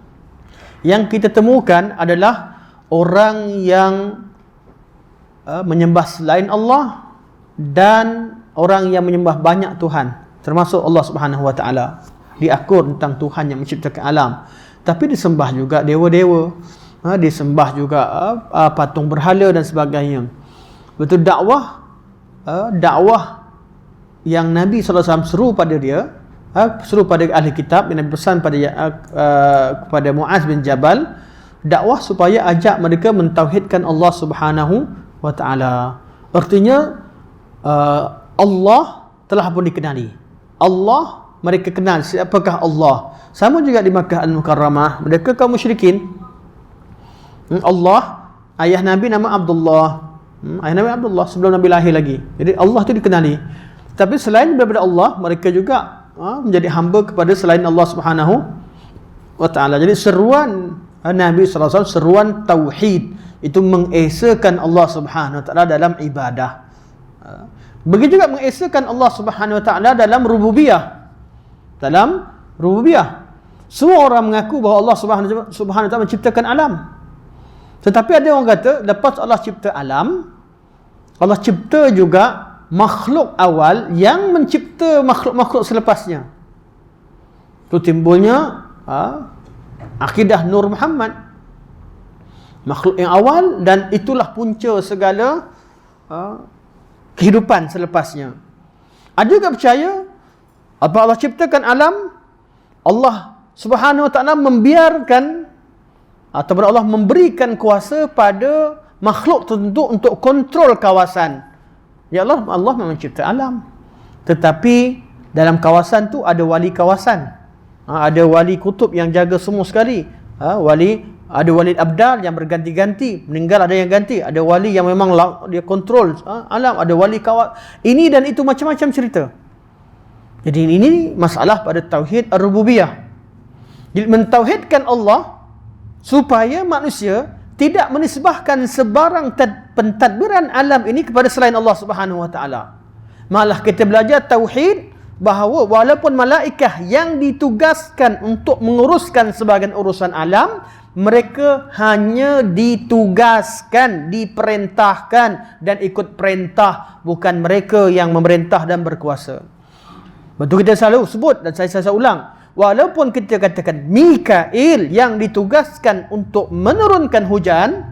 yang kita temukan adalah orang yang menyembah selain Allah dan orang yang menyembah banyak Tuhan, termasuk Allah Subhanahu wa taala. Diakur tentang Tuhan yang menciptakan alam, tapi disembah juga dewa-dewa, disembah juga patung berhala dan sebagainya. Betul, dakwah yang Nabi SAW seru pada dia, seru pada ahli kitab, yang Nabi pesan kepada Muaz bin Jabal, Dakwah supaya ajak mereka mentauhidkan Allah Subhanahu wa taala. Artinya Allah telah pun dikenali. Allah mereka kenal siapakah Allah. Sama juga di Makkah Al-Mukarramah, mereka kaum musyrikin. Allah, ayah Nabi nama Abdullah. Ayah Nabi Abdullah sebelum Nabi lahir lagi. Jadi Allah itu dikenali. Tapi selain daripada Allah, mereka juga menjadi hamba kepada selain Allah Subhanahu wa taala. Jadi seruan Nabi SAW, seruan tauhid, itu mengesakan Allah Subhanahu wa taala dalam ibadah. Begitu juga mengesakan Allah Subhanahu wa taala dalam rububiyah. Dalam rububiyah, semua orang mengaku bahawa Allah Subhanahu wa taala menciptakan alam. Tetapi ada orang kata lepas Allah cipta alam, Allah cipta juga makhluk awal yang mencipta makhluk-makhluk selepasnya. Itu timbulnya akidah Nur Muhammad, makhluk yang awal, dan itulah punca segala kehidupan selepasnya. Ada juga percaya apabila Allah ciptakan alam, Allah Subhanahu wa taala membiarkan ataupun Allah memberikan kuasa pada makhluk tertentu untuk kontrol kawasan. Ya Allah memang mencipta alam, tetapi dalam kawasan tu ada wali kawasan. Ada wali kutub yang jaga semua sekali. Ada wali abdal yang berganti-ganti, meninggal ada yang ganti. Ada wali yang memang dia kontrol alam, ada wali kawasan. Ini dan itu macam-macam cerita. Jadi ini masalah pada tauhid ar-rububiyah. Jadi mentauhidkan Allah supaya manusia tidak menisbahkan sebarang pentadbiran alam ini kepada selain Allah Subhanahu wa taala. Malah kita belajar tauhid bahawa walaupun malaikah yang ditugaskan untuk menguruskan sebahagian urusan alam, mereka hanya ditugaskan, diperintahkan dan ikut perintah, bukan mereka yang memerintah dan berkuasa. Betul kita selalu sebut, dan saya ulang, walaupun kita katakan Mikail yang ditugaskan untuk menurunkan hujan,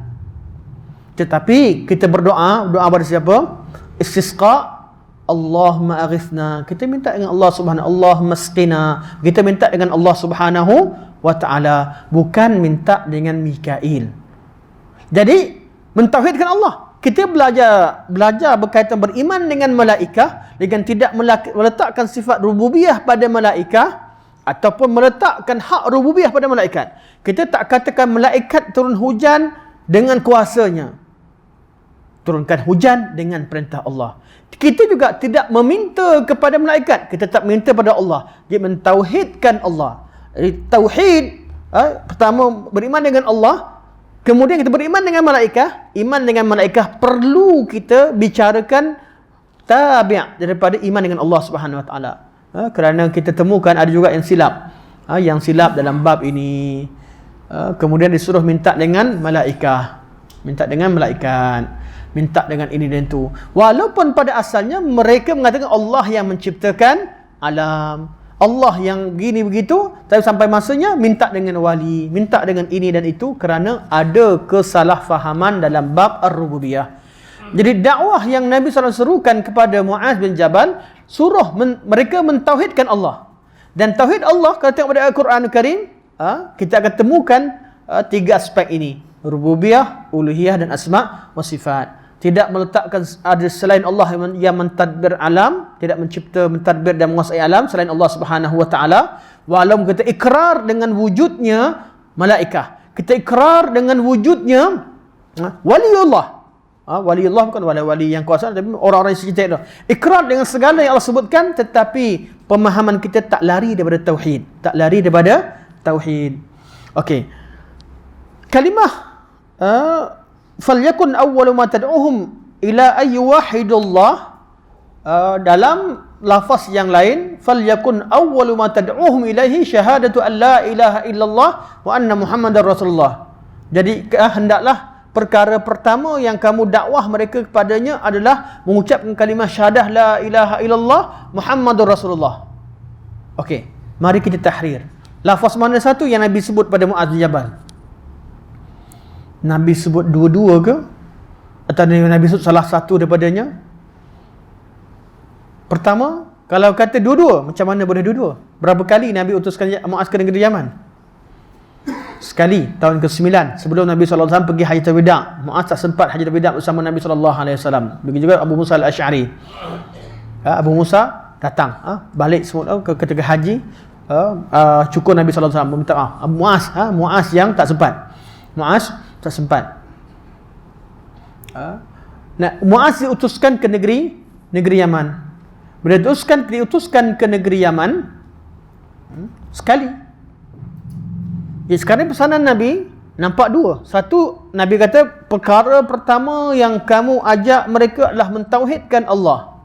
tetapi kita berdoa pada siapa? Istisqa, Allahumma aghithna. Kita minta dengan Allah Subhanahu, Allahumma asqina. Kita minta dengan Allah Subhanahu wa taala, bukan minta dengan Mikail. Jadi mentauhidkan Allah. Kita belajar berkaitan beriman dengan malaikah, dengan tidak meletakkan sifat rububiyah pada malaikah, ataupun meletakkan hak rububiyah pada malaikat. Kita tak katakan malaikat turun hujan dengan kuasanya. Turunkan hujan dengan perintah Allah. Kita juga tidak meminta kepada malaikat, kita tak minta pada Allah. Dia mentauhidkan Allah. Jadi tauhid, pertama beriman dengan Allah, kemudian kita beriman dengan malaikah. Iman dengan malaikah perlu kita bicarakan tabi' daripada iman dengan Allah Subhanahu wa taala. Kerana kita temukan ada juga yang silap. Yang silap dalam bab ini. Kemudian disuruh minta dengan malaikah, minta dengan malaikat, minta dengan ini dan itu. Walaupun pada asalnya mereka mengatakan Allah yang menciptakan alam, Allah yang gini begitu, tapi sampai masanya minta dengan wali, minta dengan ini dan itu, kerana ada kesalahfahaman dalam bab ar-rububiyah. Jadi dakwah yang Nabi SAW serukan kepada Muaz bin Jabal, suruh mereka mentauhidkan Allah. Dan tauhid Allah, kalau tengok pada Al-Quran Al-Karim, kita akan temukan tiga aspek ini: rububiyah, uluhiyah dan asma' wa sifat. Tidak meletakkan ada selain Allah yang mentadbir alam, tidak mencipta, mentadbir dan menguasai alam selain Allah Subhanahu wa taala. Walaupun kita ikrar dengan wujudnya malaikah, kita ikrar dengan wujudnya waliullah. Waliullah bukan wali yang kuasa, tapi orang-orang yang sekitar itu. Ikrar dengan segala yang Allah sebutkan, tetapi pemahaman kita tak lari daripada tauhid, tak lari daripada tauhid. Okey. Kalimah falyakun awwalu ma tad'uhum ila ay yuwahhidullah, dalam lafaz yang lain, falyakun awwalu ma tad'uhum ilaihi syahadatu an la ilaha illallah wa anna muhammadar rasulullah. Jadi hendaklah perkara pertama yang kamu dakwah mereka kepadanya adalah mengucapkan kalimah syahadah la ilaha illallah muhammadur rasulullah. Okey, mari kita tahrir. Lafaz mana satu yang Nabi sebut pada Muaz bin Jabal? Nabi sebut dua-dua ke? Atau Nabi sebut salah satu daripadanya? Pertama, kalau kata dua-dua, macam mana boleh dua-dua? Berapa kali Nabi utuskan Muaz ke negeri Yaman? sekali, tahun ke-9 sebelum Nabi SAW pergi Hajjatul Wida. Muaz tak sempat Hajjatul Wida bersama Nabi SAW. Begitu juga Abu Musa al-Asy'ari. Abu Musa datang balik semula ketika haji, cukur Nabi SAW meminta maaf. Muaz yang tak sempat. Muaz diutuskan ke negeri Yaman. Bila diutuskan ke negeri Yaman sekali. Jadi sekarang pesanan Nabi nampak dua. Satu, Nabi kata perkara pertama yang kamu ajak mereka adalah mentauhidkan Allah.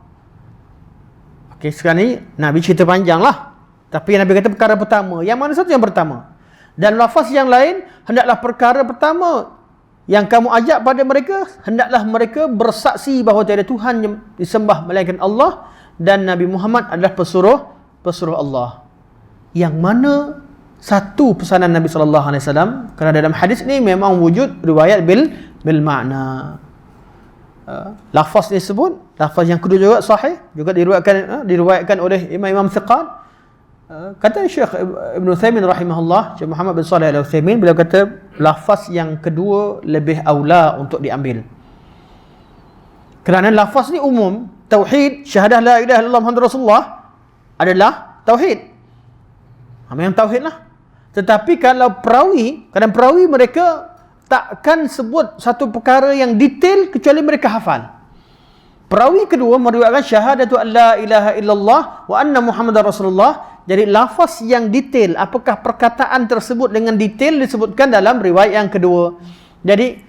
Okey, sekarang ni Nabi cerita panjang lah. Tapi Nabi kata perkara pertama. Yang mana satu yang pertama? Dan lafaz yang lain, hendaklah perkara pertama yang kamu ajak pada mereka, hendaklah mereka bersaksi bahawa tiada Tuhan yang disembah melainkan Allah dan Nabi Muhammad adalah pesuruh Allah. Yang mana satu pesanan Nabi SAW, kerana dalam hadis ni memang wujud riwayat bil makna. Lafaz disebut, lafaz yang kedua juga sahih, juga diriwayatkan oleh imam thiqat. Kata Syekh Ibn Uthaymin rahimahullah, Syekh Muhammad bin Salih al-Uthaymin, beliau kata lafaz yang kedua lebih aula untuk diambil. Kerana lafaz ni umum, tauhid, syahadah la ilaha illallah Muhammadur Rasulullah adalah tauhid. Memang tauhid lah. Tetapi kalau kadang perawi mereka takkan sebut satu perkara yang detail kecuali mereka hafal. Perawi kedua meriwayatkan syahadatu an la ilaha illallah wa anna Muhammadar Rasulullah. Jadi lafaz yang detail, apakah perkataan tersebut dengan detail disebutkan dalam riwayat yang kedua. Jadi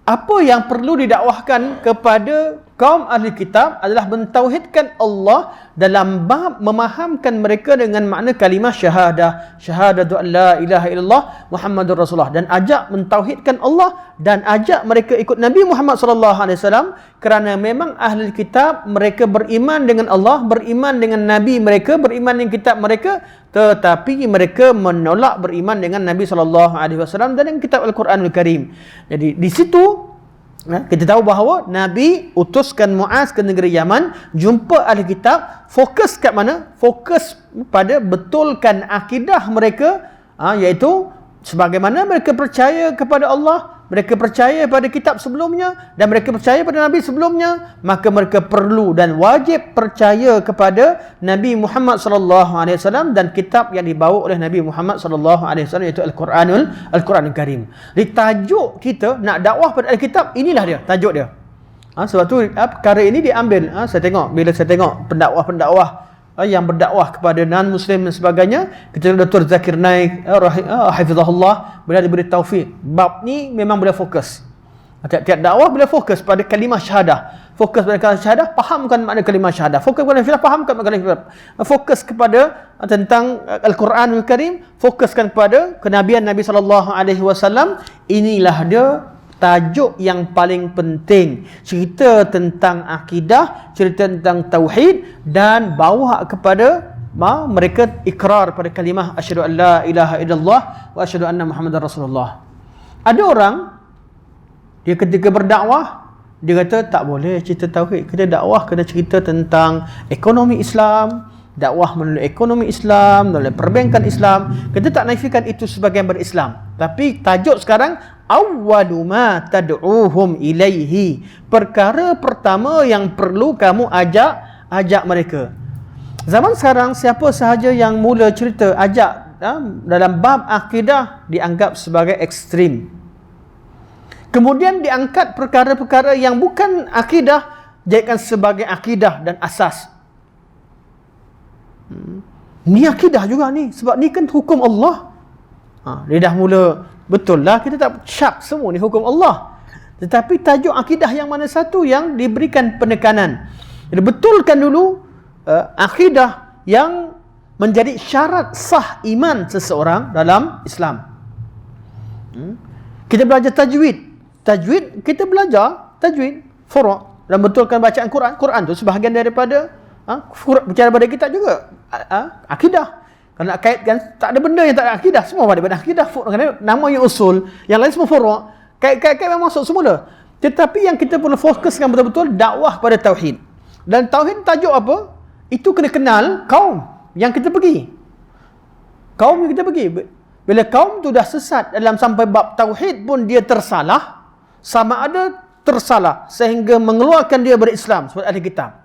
apa yang perlu didakwahkan kepada kaum ahli kitab adalah mentauhidkan Allah dalam bab memahamkan mereka dengan makna kalimah syahadatu an la ilaha illallah Muhammadur Rasulullah, dan ajak mentauhidkan Allah dan ajak mereka ikut Nabi Muhammad SAW, kerana memang ahli kitab mereka beriman dengan Allah, beriman dengan Nabi mereka, beriman dengan kitab mereka, tetapi mereka menolak beriman dengan Nabi SAW dan dengan kitab Al-Quranul Karim. Jadi di situ kita tahu bahawa Nabi utuskan Muaz ke negeri Yaman, jumpa ahli kitab, fokus kat mana? Fokus pada betulkan akidah mereka, iaitu sebagaimana mereka percaya kepada Allah, mereka percaya pada kitab sebelumnya, dan mereka percaya pada Nabi sebelumnya, maka mereka perlu dan wajib percaya kepada Nabi Muhammad SAW dan kitab yang dibawa oleh Nabi Muhammad SAW, iaitu Al-Quranul Karim. Di tajuk kita nak dakwah pada Alkitab, inilah dia tajuk dia. Sebab tu perkara ini diambil. Bila saya tengok pendakwah yang berdakwah kepada non-Muslim dan sebagainya, ketika Dr. Zakir Naik hafizahullah, beliau diberi taufik. Bab ni memang beliau fokus. Tiap-tiap dakwah beliau fokus pada kalimah syahadah. Fokus pada kalimah syahadah, fahamkan makna kalimah syahadah. Fokus pada filah, fahamkan makna kalimah syahadah. Fokus kepada tentang Al-Quranul Karim, fokuskan kepada kenabian Nabi SAW. Inilah dia tajuk yang paling penting. Cerita tentang akidah, cerita tentang tauhid, dan bawa kepada mereka ikrar pada kalimah asyhadu an la ilaha illallah wa asyhadu anna Muhammadar Rasulullah. Ada orang dia ketika berdakwah, dia kata tak boleh cerita tauhid, kita dakwah kena cerita tentang ekonomi Islam, dakwah melalui ekonomi Islam, melalui perbankan Islam. Kita tak nafikan itu sebagian berislam, tapi tajuk sekarang awwalu ma tad'uhum ilaihi, perkara pertama yang perlu kamu ajak mereka. Zaman sekarang siapa sahaja yang mula cerita ajak dalam bab akidah dianggap sebagai ekstrim. Kemudian diangkat perkara-perkara yang bukan akidah jadikan sebagai akidah dan asas. Ni akidah juga ni, sebab ni kan hukum Allah. Dia dah mula, betul lah kita tak syak semua ni hukum Allah, tetapi tajuk akidah yang mana satu yang diberikan penekanan. Jadi betulkan dulu akidah yang menjadi syarat sah iman seseorang dalam Islam. Kita belajar tajwid, kita belajar tajwid furu', dan betulkan bacaan Quran tu sebahagian daripada bicara pada kitab juga akidah. Kalau nak kaitkan, tak ada benda yang tak ada akidah, semua ada pada akidah. Kerana namanya usul, yang lain semua furu'. Kait memang masuk semula. Tetapi yang kita perlu fokuskan betul-betul dakwah pada tauhid. Dan tauhid tajuk apa? Itu kena kenal kaum yang kita pergi. Kaum yang kita pergi. bila kaum tu dah sesat dalam sampai bab tauhid pun dia tersalah, sama ada tersalah sehingga mengeluarkan dia dari Islam seperti ahli kitab,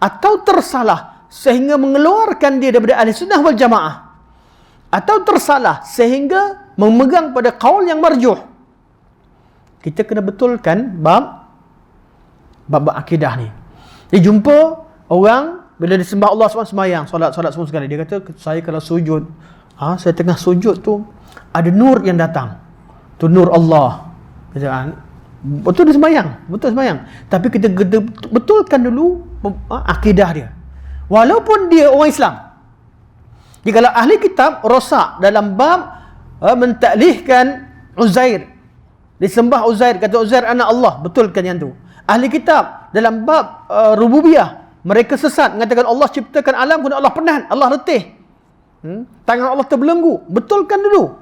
atau tersalah sehingga mengeluarkan dia daripada ahli sunnah wal jamaah, atau tersalah sehingga memegang pada qaul yang marjuh. Kita kena betulkan bab akidah ni. Dia jumpa orang bila disembah Allah SWT sembahyang, solat semua sekali, dia kata saya kalau sujud, saya tengah sujud tu ada nur yang datang. Tu nur Allah. Betul dia sembahyang, betul sembahyang. Tapi kita betulkan dulu akidah dia. Walaupun dia orang Islam. Jadi kalau ahli kitab rosak dalam bab mentaklihkan Uzair, disembah Uzair, kata Uzair anak Allah, betulkan yang tu. Ahli kitab dalam bab rububiyah, mereka sesat mengatakan Allah ciptakan alam kemudian Allah penat, Allah letih, tangan Allah terbelenggu, betulkan dulu.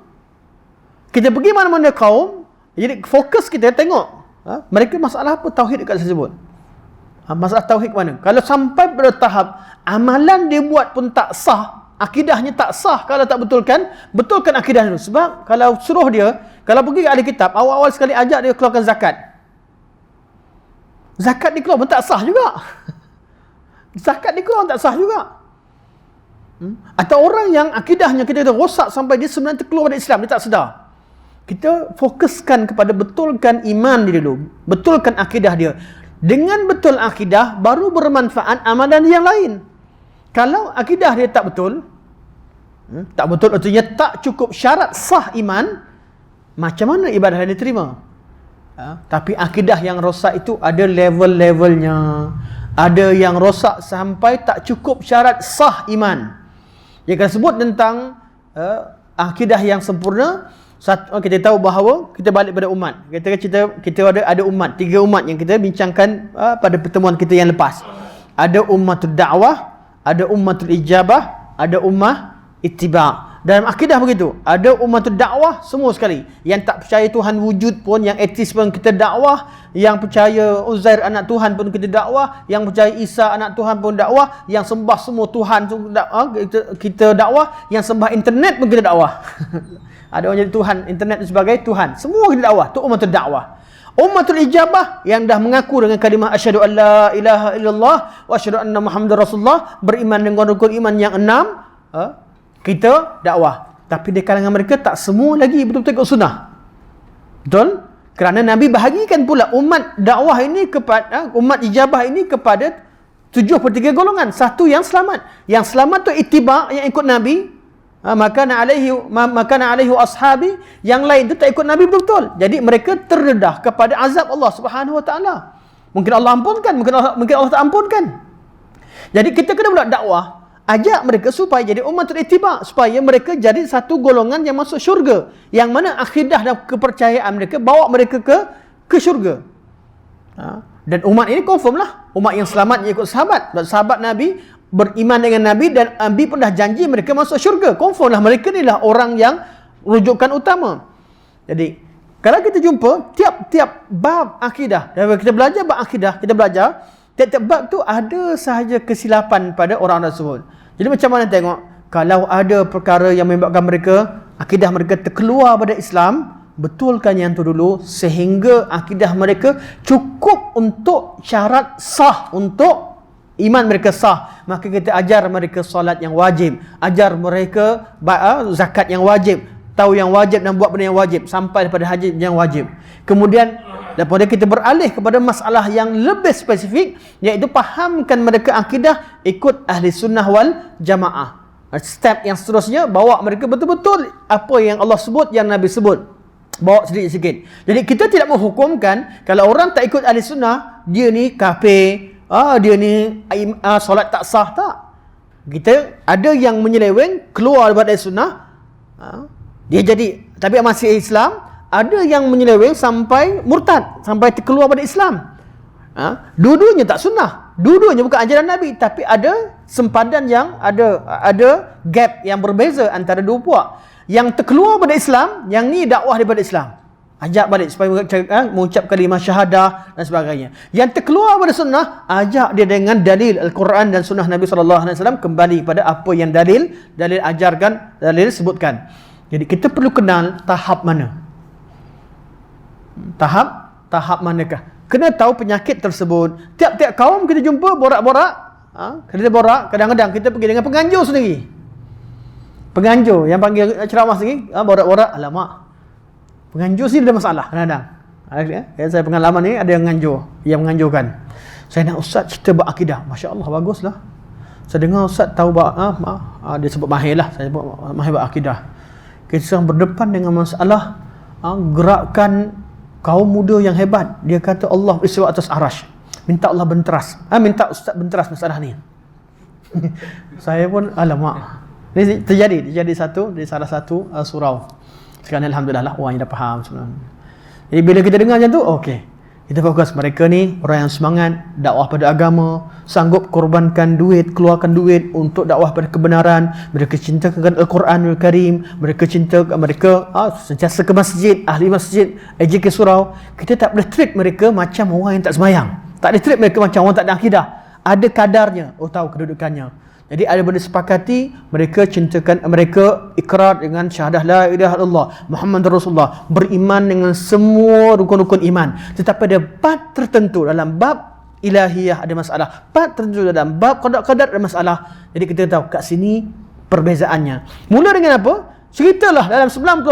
Kita pergi mana-mana kaum, jadi fokus kita tengok mereka masalah apa tauhid dekat tersebut. Masalah tauhid ke mana? Kalau sampai pada tahap amalan dia buat pun tak sah, akidahnya tak sah, kalau tak betulkan akidah dulu. Sebab kalau suruh dia, kalau pergi ke ahli kitab, awal-awal sekali ajak dia keluarkan zakat. Zakat dikeluar pun tak sah juga. Zakat dikeluar pun tak sah juga. Atau orang yang akidahnya kita rosak sampai dia sebenarnya terkeluar dari Islam, dia tak sedar. Kita fokuskan kepada betulkan iman dia dulu, betulkan akidah dia. Dengan betul akidah baru bermanfaat amalan yang lain. Kalau akidah dia tak betul artinya tak cukup syarat sah iman, macam mana ibadah yang diterima? Tapi akidah yang rosak itu ada level-levelnya. Ada yang rosak sampai tak cukup syarat sah iman. Dia akan sebut tentang akidah yang sempurna. Kita tahu bahawa kita balik pada umat. Kita ada umat, 3 umat yang kita bincangkan pada pertemuan kita yang lepas. Ada ummatul dakwah, ada ummatul ijabah, ada ummah ittiba'. Dalam akidah begitu. Ada ummatul dakwah semua sekali. Yang tak percaya Tuhan wujud pun, yang etis pun kita dakwah, yang percaya Uzair anak Tuhan pun kita dakwah, yang percaya Isa anak Tuhan pun dakwah, yang sembah semua Tuhan kita dakwah, yang sembah internet pun kita dakwah. Ada orang jadi Tuhan, internet sebagai Tuhan. Semua kita dakwah. Itu ummatul dakwah. Ummatul ijabah yang dah mengaku dengan kalimah asyhadu an la ilaha illallah wa asyhadu anna Muhammadar Rasulullah, beriman dengan rukun iman yang 6, kita dakwah. Tapi di kalangan mereka tak semua lagi betul-betul ikut sunnah. Betul? Kerana Nabi bahagikan pula umat dakwah ini kepada umat ijabah ini kepada 73 golongan. Satu yang selamat. Yang selamat tu ittiba', yang ikut Nabi. Makana alaihi ashabi, yang lain tu tak ikut Nabi betul-betul. Jadi mereka terdedah kepada azab Allah Subhanahu wa taala. Mungkin Allah ampunkan, mungkin Allah tak ampunkan. Jadi kita kena pula dakwah, ajak mereka supaya jadi umatul ittiba', supaya mereka jadi satu golongan yang masuk syurga, yang mana akidah dan kepercayaan mereka bawa mereka ke syurga. Dan umat ini confirm lah, umat yang selamat yang ikut sahabat Nabi, beriman dengan Nabi, dan Nabi pun dah janji mereka masuk syurga. Confirm lah mereka ni lah orang yang rujukan utama. Jadi kalau kita jumpa tiap-tiap bab akidah, dan kita belajar bab akidah, kita belajar tiap-tiap bab tu ada sahaja kesilapan pada orang tersebut. Jadi macam mana tengok, kalau ada perkara yang menyebabkan mereka, akidah mereka terkeluar pada Islam, betulkan yang tu dulu sehingga akidah mereka cukup untuk syarat sah, untuk iman mereka sah. Maka kita ajar mereka solat yang wajib, ajar mereka zakat yang wajib, tahu yang wajib dan buat benda yang wajib, sampai pada haji yang wajib. Kemudian daripada kita beralih kepada masalah yang lebih spesifik, iaitu fahamkan mereka akidah ikut ahli sunnah wal jamaah. Step yang seterusnya, bawa mereka betul-betul apa yang Allah sebut, yang Nabi sebut, bawa sedikit-sedikit. Jadi kita tidak menghukumkan kalau orang tak ikut ahli sunnah, dia ni kafir, dia ni solat tak sah, tak. Kita ada yang menyeleweng keluar daripada sunnah, dia jadi tapi masih Islam. Ada yang menyeleweng sampai murtad, sampai keluar daripada Islam. Dua-duanya tak sunnah, dua-duanya bukan ajaran Nabi, tapi ada sempadan yang ada gap yang berbeza antara dua puak. Yang terkeluar daripada Islam, yang ni dakwah daripada Islam, ajak balik supaya mengucap kalimah syahadah dan sebagainya. Yang terkeluar daripada sunnah, ajak dia dengan dalil Al-Quran dan sunnah Nabi SAW, kembali pada apa yang dalil ajarkan, dalil sebutkan. Jadi kita perlu kenal tahap mana. Tahap manakah? Kena tahu penyakit tersebut. Tiap-tiap kaum kita jumpa borak-borak. Kita borak, kadang-kadang kita pergi dengan penganjur sendiri. Penganjur yang panggil ceramah sendiri, borak-borak, alamak. Penganjur sini ada masalah kadang-kadang. Saya pengalaman ni ada yang menganjurkan. Saya nak ustaz cerita bab akidah. Masya-Allah, baguslah. Saya dengar ustaz tahu bab dia sebut mahir lah. Saya sebut mahir bab akidah. Kita sedang berdepan dengan masalah gerakan kaum muda yang hebat. Dia kata Allah beristiwa atas arash. Minta Allah benteras. Minta ustaz benteras masalah ni. Saya pun alamak. Ini terjadi satu di salah satu surau. Sekarang alhamdulillah lah orang yang dah faham sebenarnya. Jadi bila kita dengar macam tu, okey. Kita fokus mereka ni orang yang semangat dakwah pada agama, sanggup korbankan duit, keluarkan duit untuk dakwah pada kebenaran. Mereka cintakan Al-Quranul Karim, mereka sentiasa ke masjid, ahli masjid, ke surau. Kita tak boleh treat mereka macam orang yang tak sembahyang. Tak boleh treat mereka macam orang tak ada akidah. Ada kadarnya, tahu kedudukannya. Jadi ada benda sepakati, mereka cintakan, mereka ikrar dengan syahadah la ilaha illallah Muhammad Rasulullah, beriman dengan semua rukun-rukun iman. Tetapi ada bab tertentu dalam bab ilahiyah ada masalah, bab tertentu dalam bab qada-qadar ada masalah. Jadi kita tahu kat sini perbezaannya. Mula dengan apa? Ceritalah dalam 90%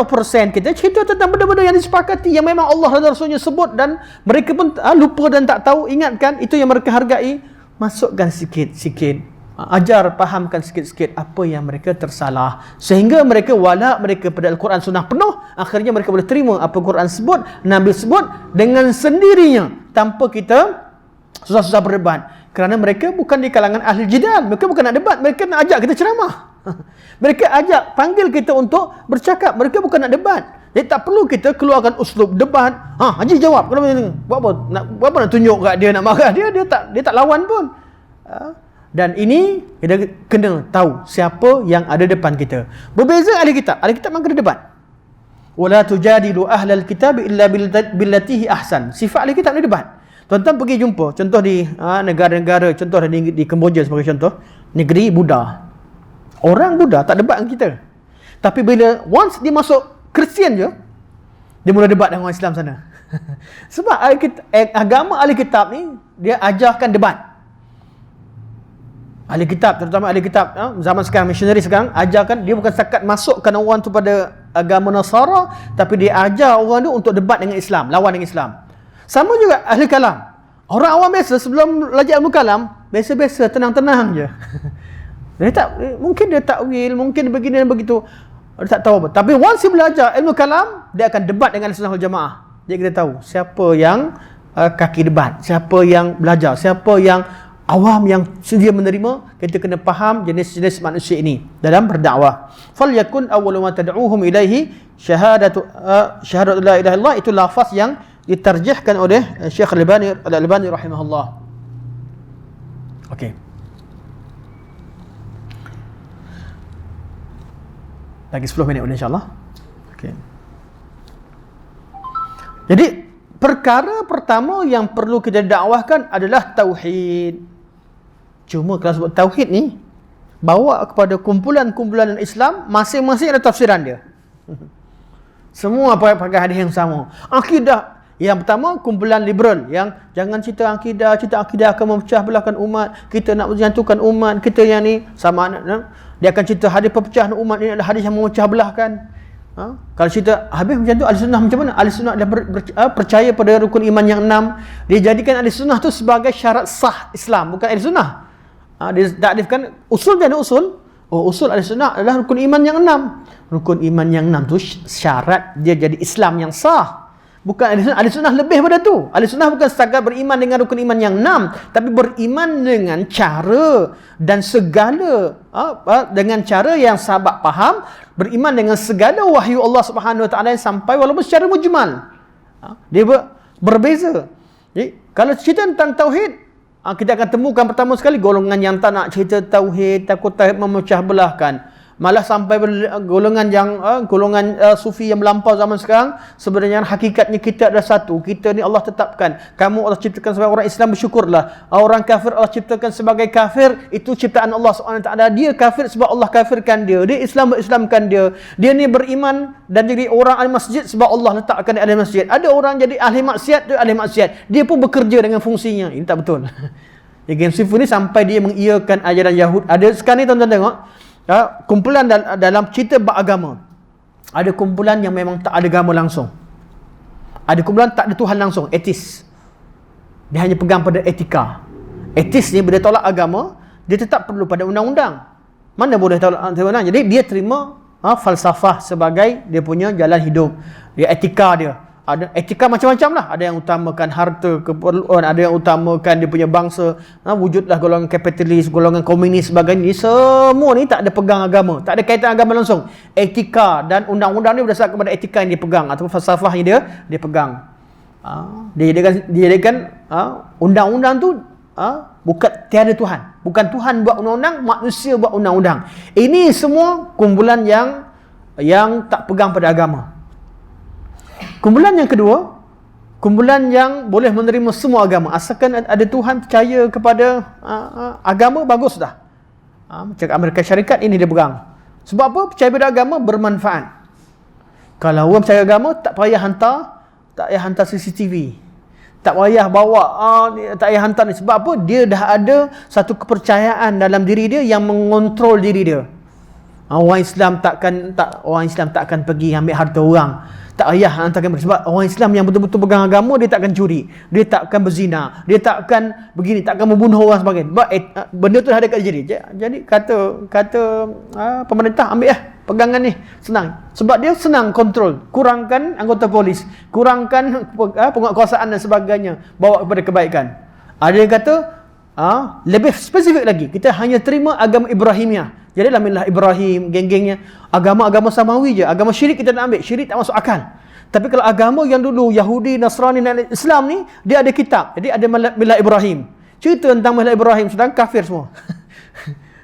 kita cerita tentang benda-benda yang disepakati, yang memang Allah dan Rasulnya sebut dan mereka pun lupa dan tak tahu, ingatkan itu yang mereka hargai. Masukkan sikit-sikit, ajar, fahamkan sikit-sikit apa yang mereka tersalah, sehingga mereka wala mereka pada Al-Quran Sunnah penuh. Akhirnya mereka boleh terima apa Quran sebut, Nabi sebut dengan sendirinya, tanpa kita susah-susah berdebat. Kerana mereka bukan di kalangan ahli jidal, mereka bukan nak debat, mereka nak ajak kita ceramah. Mereka ajak, panggil kita untuk bercakap, mereka bukan nak debat. Jadi tak perlu kita keluarkan uslub debat. Haji jawab, kenapa ni? Buat apa nak tunjuk kat dia, nak marah dia tak lawan pun. Dan ini kita kena tahu siapa yang ada depan kita. Berbeza ahli kitab. Ahli kitab memang kena debat. Wala tujadilu ahlal kitab illa billatihi ahsan. Sifat ahli kitab ni debat. Tuan-tuan pergi jumpa contoh di negara-negara, contoh di Kemboja sebagai contoh, negeri Buddha. Orang Buddha tak debat dengan kita. Tapi bila once dia masuk Kristian je, dia mula debat dengan orang Islam sana. Sebab agama ahli kitab ni dia ajarkan debat. Ahli kitab, terutama ahli kitab zaman sekarang, missionary sekarang, ajarkan, dia bukan setakat masukkan orang tu pada agama Nasara, tapi dia ajar orang tu untuk debat dengan Islam, lawan dengan Islam. Sama juga ahli kalam. Orang awam biasa sebelum belajar ilmu kalam, biasa-biasa, tenang-tenang je. Mungkin dia takwil, mungkin begini dan begitu, dia tak tahu apa. Tapi once dia belajar ilmu kalam, dia akan debat dengan Sunnah wal Jamaah. Dia kita tahu siapa yang kaki debat, siapa yang belajar, siapa yang awam yang sedia menerima. Kita kena faham jenis-jenis manusia ini dalam berdakwah. Falyakun awwalu ma tad'uuhum ilaihi syahadatu la ilaha illallah. Itu lafaz yang ditarjihkan oleh Syekh Al-Albani rahimahullah. Okey. Lagi 10 minit insya-Allah. Okey. Jadi perkara pertama yang perlu kita dakwahkan adalah tauhid. Cuma kalau sebut tauhid ni, bawa kepada kumpulan-kumpulan Islam, masing-masing ada tafsiran dia. Semua pakai hadis yang sama. Akidah yang pertama, kumpulan liberal yang jangan cerita akidah akan memecah belahkan umat, kita nak menjatuhkan umat, kita yang ni sama. Dia akan cerita hadis perpecahan umat ini adalah hadis yang memecah belahkan. Kalau cerita habis macam tu, ahli sunnah macam mana? Ahli sunnah dah percaya pada rukun iman yang 6. Dia jadikan ahli sunnah tu sebagai syarat sah Islam, bukan ahli sunnah. Dia takrifkan usul dan usul. Usul ahli sunnah adalah rukun iman yang 6. Rukun iman yang 6 tu syarat dia jadi Islam yang sah. Bukan ahli sunnah. Ahli sunnah lebih pada tu. Ahli sunnah bukan sekadar beriman dengan rukun iman yang 6, tapi beriman dengan cara dan segala dengan cara yang sahabat faham, beriman dengan segala wahyu Allah Subhanahu Wa Taala yang sampai walaupun secara mujmal. Dia berbeza. Jadi kalau cerita tentang tauhid, kita akan temukan pertama sekali golongan yang tak nak cerita tauhid, takut tauhid memecah belahkan. Malah sampai golongan yang sufi yang melampau zaman sekarang, sebenarnya hakikatnya kita ada satu. Kita ni Allah tetapkan. Kamu Allah ciptakan sebagai orang Islam, bersyukurlah. Orang kafir Allah ciptakan sebagai kafir, itu ciptaan Allah SWT. Dia kafir sebab Allah kafirkan dia. Dia Islam berislamkan dia. Dia ni beriman dan jadi orang ahli masjid sebab Allah letakkan dia ahli masjid. Ada orang jadi ahli maksiat, dia ahli maksiat. Dia pun bekerja dengan fungsinya. Ini tak betul. Yang sufi ni sampai dia mengiyakan ajaran Yahud. Ada sekarang ni tuan-tuan tengok, kumpulan dalam cerita bab agama. Ada kumpulan yang memang tak ada agama langsung. Ada kumpulan tak ada Tuhan langsung, etis. Dia hanya pegang pada etika. Etis ni bila tolak agama, dia tetap perlu pada undang-undang. Mana boleh tolak undang-undang? Jadi dia terima falsafah sebagai dia punya jalan hidup. Dia etika dia. Ada etika macam-macam lah. Ada yang utamakan harta, keperluan, ada yang utamakan dia punya bangsa. Wujudlah golongan kapitalis, golongan komunis, sebagainya. Semua ni tak ada pegang agama, tak ada kaitan agama langsung. Etika dan undang-undang ni berdasarkan kepada etika yang dia pegang ataupun falsafah yang dia pegang. Dia jadikan undang-undang tu bukan tiada Tuhan. Bukan Tuhan buat undang-undang, manusia buat undang-undang. Ini semua kumpulan yang tak pegang pada agama. Kumpulan yang kedua, kumpulan yang boleh menerima semua agama asalkan ada Tuhan, percaya kepada agama, bagus dah. Macam Amerika Syarikat ini dia pegang. Sebab apa? Percaya pada agama bermanfaat. Kalau orang percaya agama, tak payah hantar CCTV. Tak payah bawa, tak payah hantar ni. Sebab apa? Dia dah ada satu kepercayaan dalam diri dia yang mengontrol diri dia. Orang Islam takkan pergi ambil harta orang. Tak payah hantarkan mereka. Sebab orang Islam yang betul-betul pegang agama, dia takkan curi, dia takkan berzina, dia takkan begini, takkan membunuh orang sebagainya. Sebab benda tu dah ada kat diri. Jadi kata pemerintah, ambil pegangan ni, senang. Sebab dia senang kontrol. Kurangkan anggota polis, kurangkan penguatkuasaan dan sebagainya, bawa kepada kebaikan. Ada yang kata lebih spesifik lagi, kita hanya terima agama Ibrahimiah. Jadilah millah Ibrahim, geng-gengnya. Agama-agama samawi je. Agama syirik kita nak ambil. Syirik tak masuk akal. Tapi kalau agama yang dulu Yahudi, Nasrani dan Islam ni, dia ada kitab. Jadi ada millah Ibrahim. Cerita tentang millah Ibrahim, sedang kafir semua.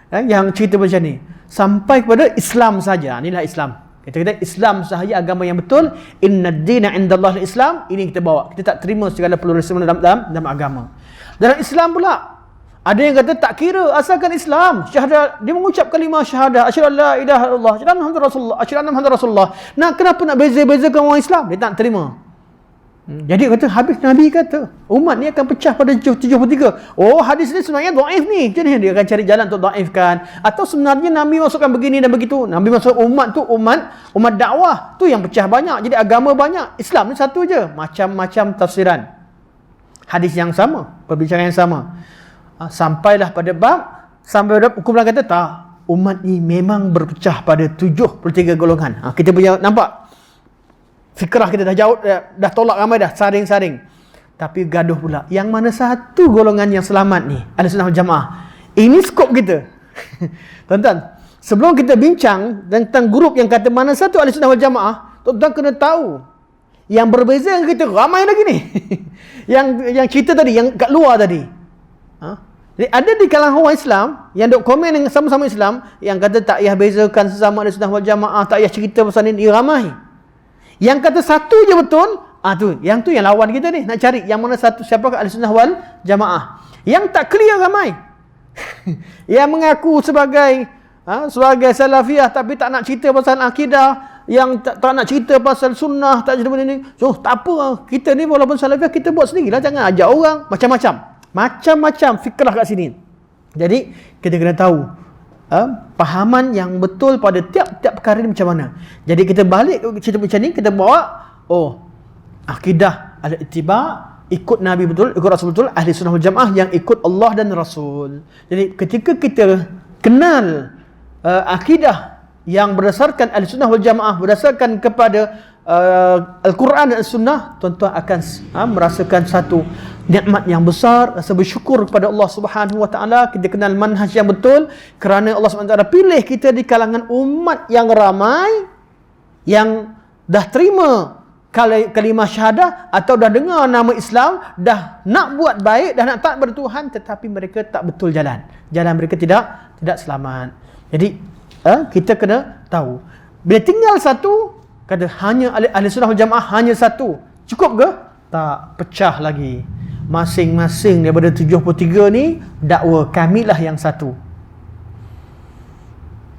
Yang cerita macam ni. Sampai kepada Islam saja. Inilah Islam. Kita kata Islam sahaja agama yang betul. Inna dina indallah Islam. Ini kita bawa. Kita tak terima segala pluralisme dalam agama. Dalam Islam pula, ada yang kata tak kira, asalkan Islam, syahadat, dia mengucap kalimah syahadah, asyhadu an la ilaha illallah, asyhadu anna muhammadar rasulullah, asyhadu anna muhammadar rasulullah. Nah, kenapa nak beza-bezakan orang Islam? Dia tak terima. Jadi kata, habis Nabi kata, umat ni akan pecah pada 73. Oh, hadis ni sebenarnya dhaif ni. Jadi dia akan cari jalan untuk dhaifkan. Atau sebenarnya Nabi masukkan begini dan begitu. Nabi masuk umat tu umat dakwah tu yang pecah banyak. Jadi agama banyak. Islam ni satu je. Macam-macam tafsiran. Hadis yang sama, perbincangan yang sama. Sampailah pada kumpulan kata tak, umat ni memang berpecah pada 73 golongan. Kita punya nampak fikrah kita dah jauh, dah tolak ramai dah, saring-saring. Tapi gaduh pula, yang mana satu golongan yang selamat ni, Ahlussunnah wal Jamaah. Ini skop kita. Tuan-tuan, sebelum kita bincang tentang grup yang kata mana satu Ahlussunnah wal Jamaah, tuan-tuan kena tahu yang berbeza dengan kita ramai lagi ni. yang cerita tadi, yang kat luar tadi. Jadi ada di kalangan orang Islam yang duk komen dengan sama-sama Islam, yang kata tak payah bezakan sesama Ahlussunnah wal Jamaah, tak payah cerita pasal ni, ramai. Yang kata satu je betul, yang lawan kita ni, nak cari yang mana satu, siapakah Ahlussunnah wal Jamaah. Yang tak clear ramai. Yang mengaku sebagai salafiyah tapi tak nak cerita pasal akidah, yang tak nak cerita pasal sunnah, tak cerita benda ni. So, tak apa, kita ni walaupun salafiyah, kita buat sendirilah, jangan ajak orang. Macam-macam fikrah kat sini. Jadi kita kena tahu pahaman yang betul pada tiap-tiap perkara ni macam mana. Jadi kita balik cerita macam ni, kita bawa akidah al-ittiba, ikut Nabi betul, ikut Rasul betul, ahli sunnah wal jamaah yang ikut Allah dan Rasul. Jadi ketika kita kenal akidah yang berdasarkan ahli sunnah wal jamaah, berdasarkan kepada Al-Quran dan Sunnah, tuan-tuan akan merasakan satu nikmat yang besar, rasa bersyukur kepada Allah Subhanahu Wa Taala. Kita kenal manhaj yang betul kerana Allah Subhanahu Wa Taala pilih kita di kalangan umat yang ramai yang dah terima kalimah syahadah atau dah dengar nama Islam, dah nak buat baik, dah nak taat kepada Tuhan, tetapi mereka tak betul jalan mereka tidak selamat. Jadi kita kena tahu. Bila tinggal satu, kata hanya ahli sunnah wal jamaah hanya satu, cukup ke? Tak, pecah lagi. Masing-masing daripada 73 ni dakwa kamilah yang satu.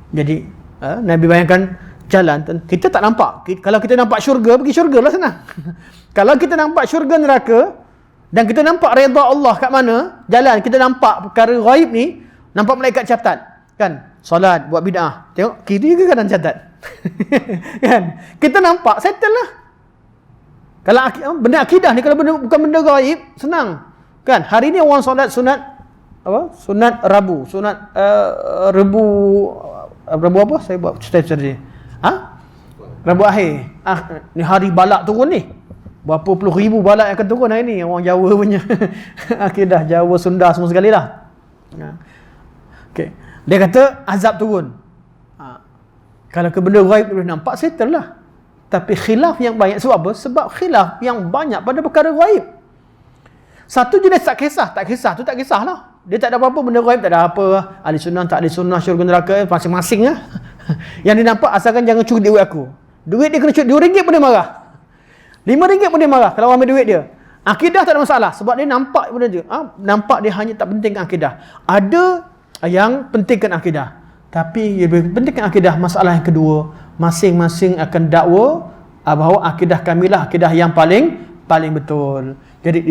Jadi Nabi bayangkan jalan, kita tak nampak. Kalau kita nampak syurga, pergi syurga lah senang. Kalau kita nampak syurga neraka dan kita nampak redha Allah kat mana, jalan kita nampak perkara ghaib ni, nampak malaikat catat kan, solat, buat bid'ah, tengok kiri ke kanan catat. Kan, kita nampak, settle lah. Kalau benda akidah ni, kalau bukan benda ghaib, senang kan. Hari ni orang solat sunat apa? Sunat Rabu, sunat Rabu apa? Saya buat cerita dia. Rabu akhir. Ni hari balak turun ni. Berapa puluh ribu balak yang akan turun hari ni. Orang Jawa punya akidah Jawa, Sunda semua sekali lah. Okay. Dia kata azab turun. Kalau ke benda ghaib boleh nampak, settle lah. Tapi khilaf yang banyak. Sebab apa? Sebab khilaf yang banyak pada perkara ghaib. Satu jenis tak kisah tu tak kisahlah. Dia tak ada apa-apa benda ghaib, tak ada apa. Ahli sunnah, tak ahli sunnah, syurga neraka, masing-masing lah. Yang dia nampak, asalkan jangan curi duit aku. Duit dia kena curi, RM2 pun dia marah. RM5 pun dia marah kalau ambil duit dia. Akidah tak ada masalah, sebab dia nampak benda dia. Nampak dia hanya tak pentingkan akidah. Ada yang pentingkan akidah, tapi yang lebih pentingkan akidah. Masalah yang kedua, masing-masing akan dakwa bahawa akidah kamilah akidah yang paling betul. Jadi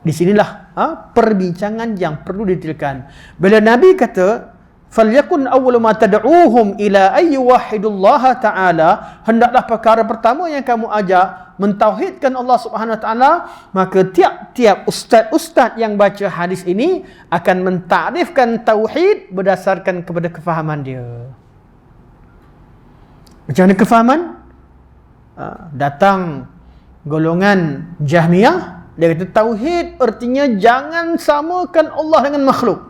di sinilah perbincangan yang perlu didetailkan. Bila Nabi kata falyakun awwalu ma tad'uuhum ila ay yuwahhidullaha ta'ala, hendaklah perkara pertama yang kamu ajak mentauhidkan Allah Subhanahu wa taala, maka tiap-tiap ustaz-ustaz yang baca hadis ini akan mentakrifkan tauhid berdasarkan kepada kefahaman dia. Macam mana kefahaman? Datang golongan Jahmiyah, dia kata tauhid artinya jangan samakan Allah dengan makhluk.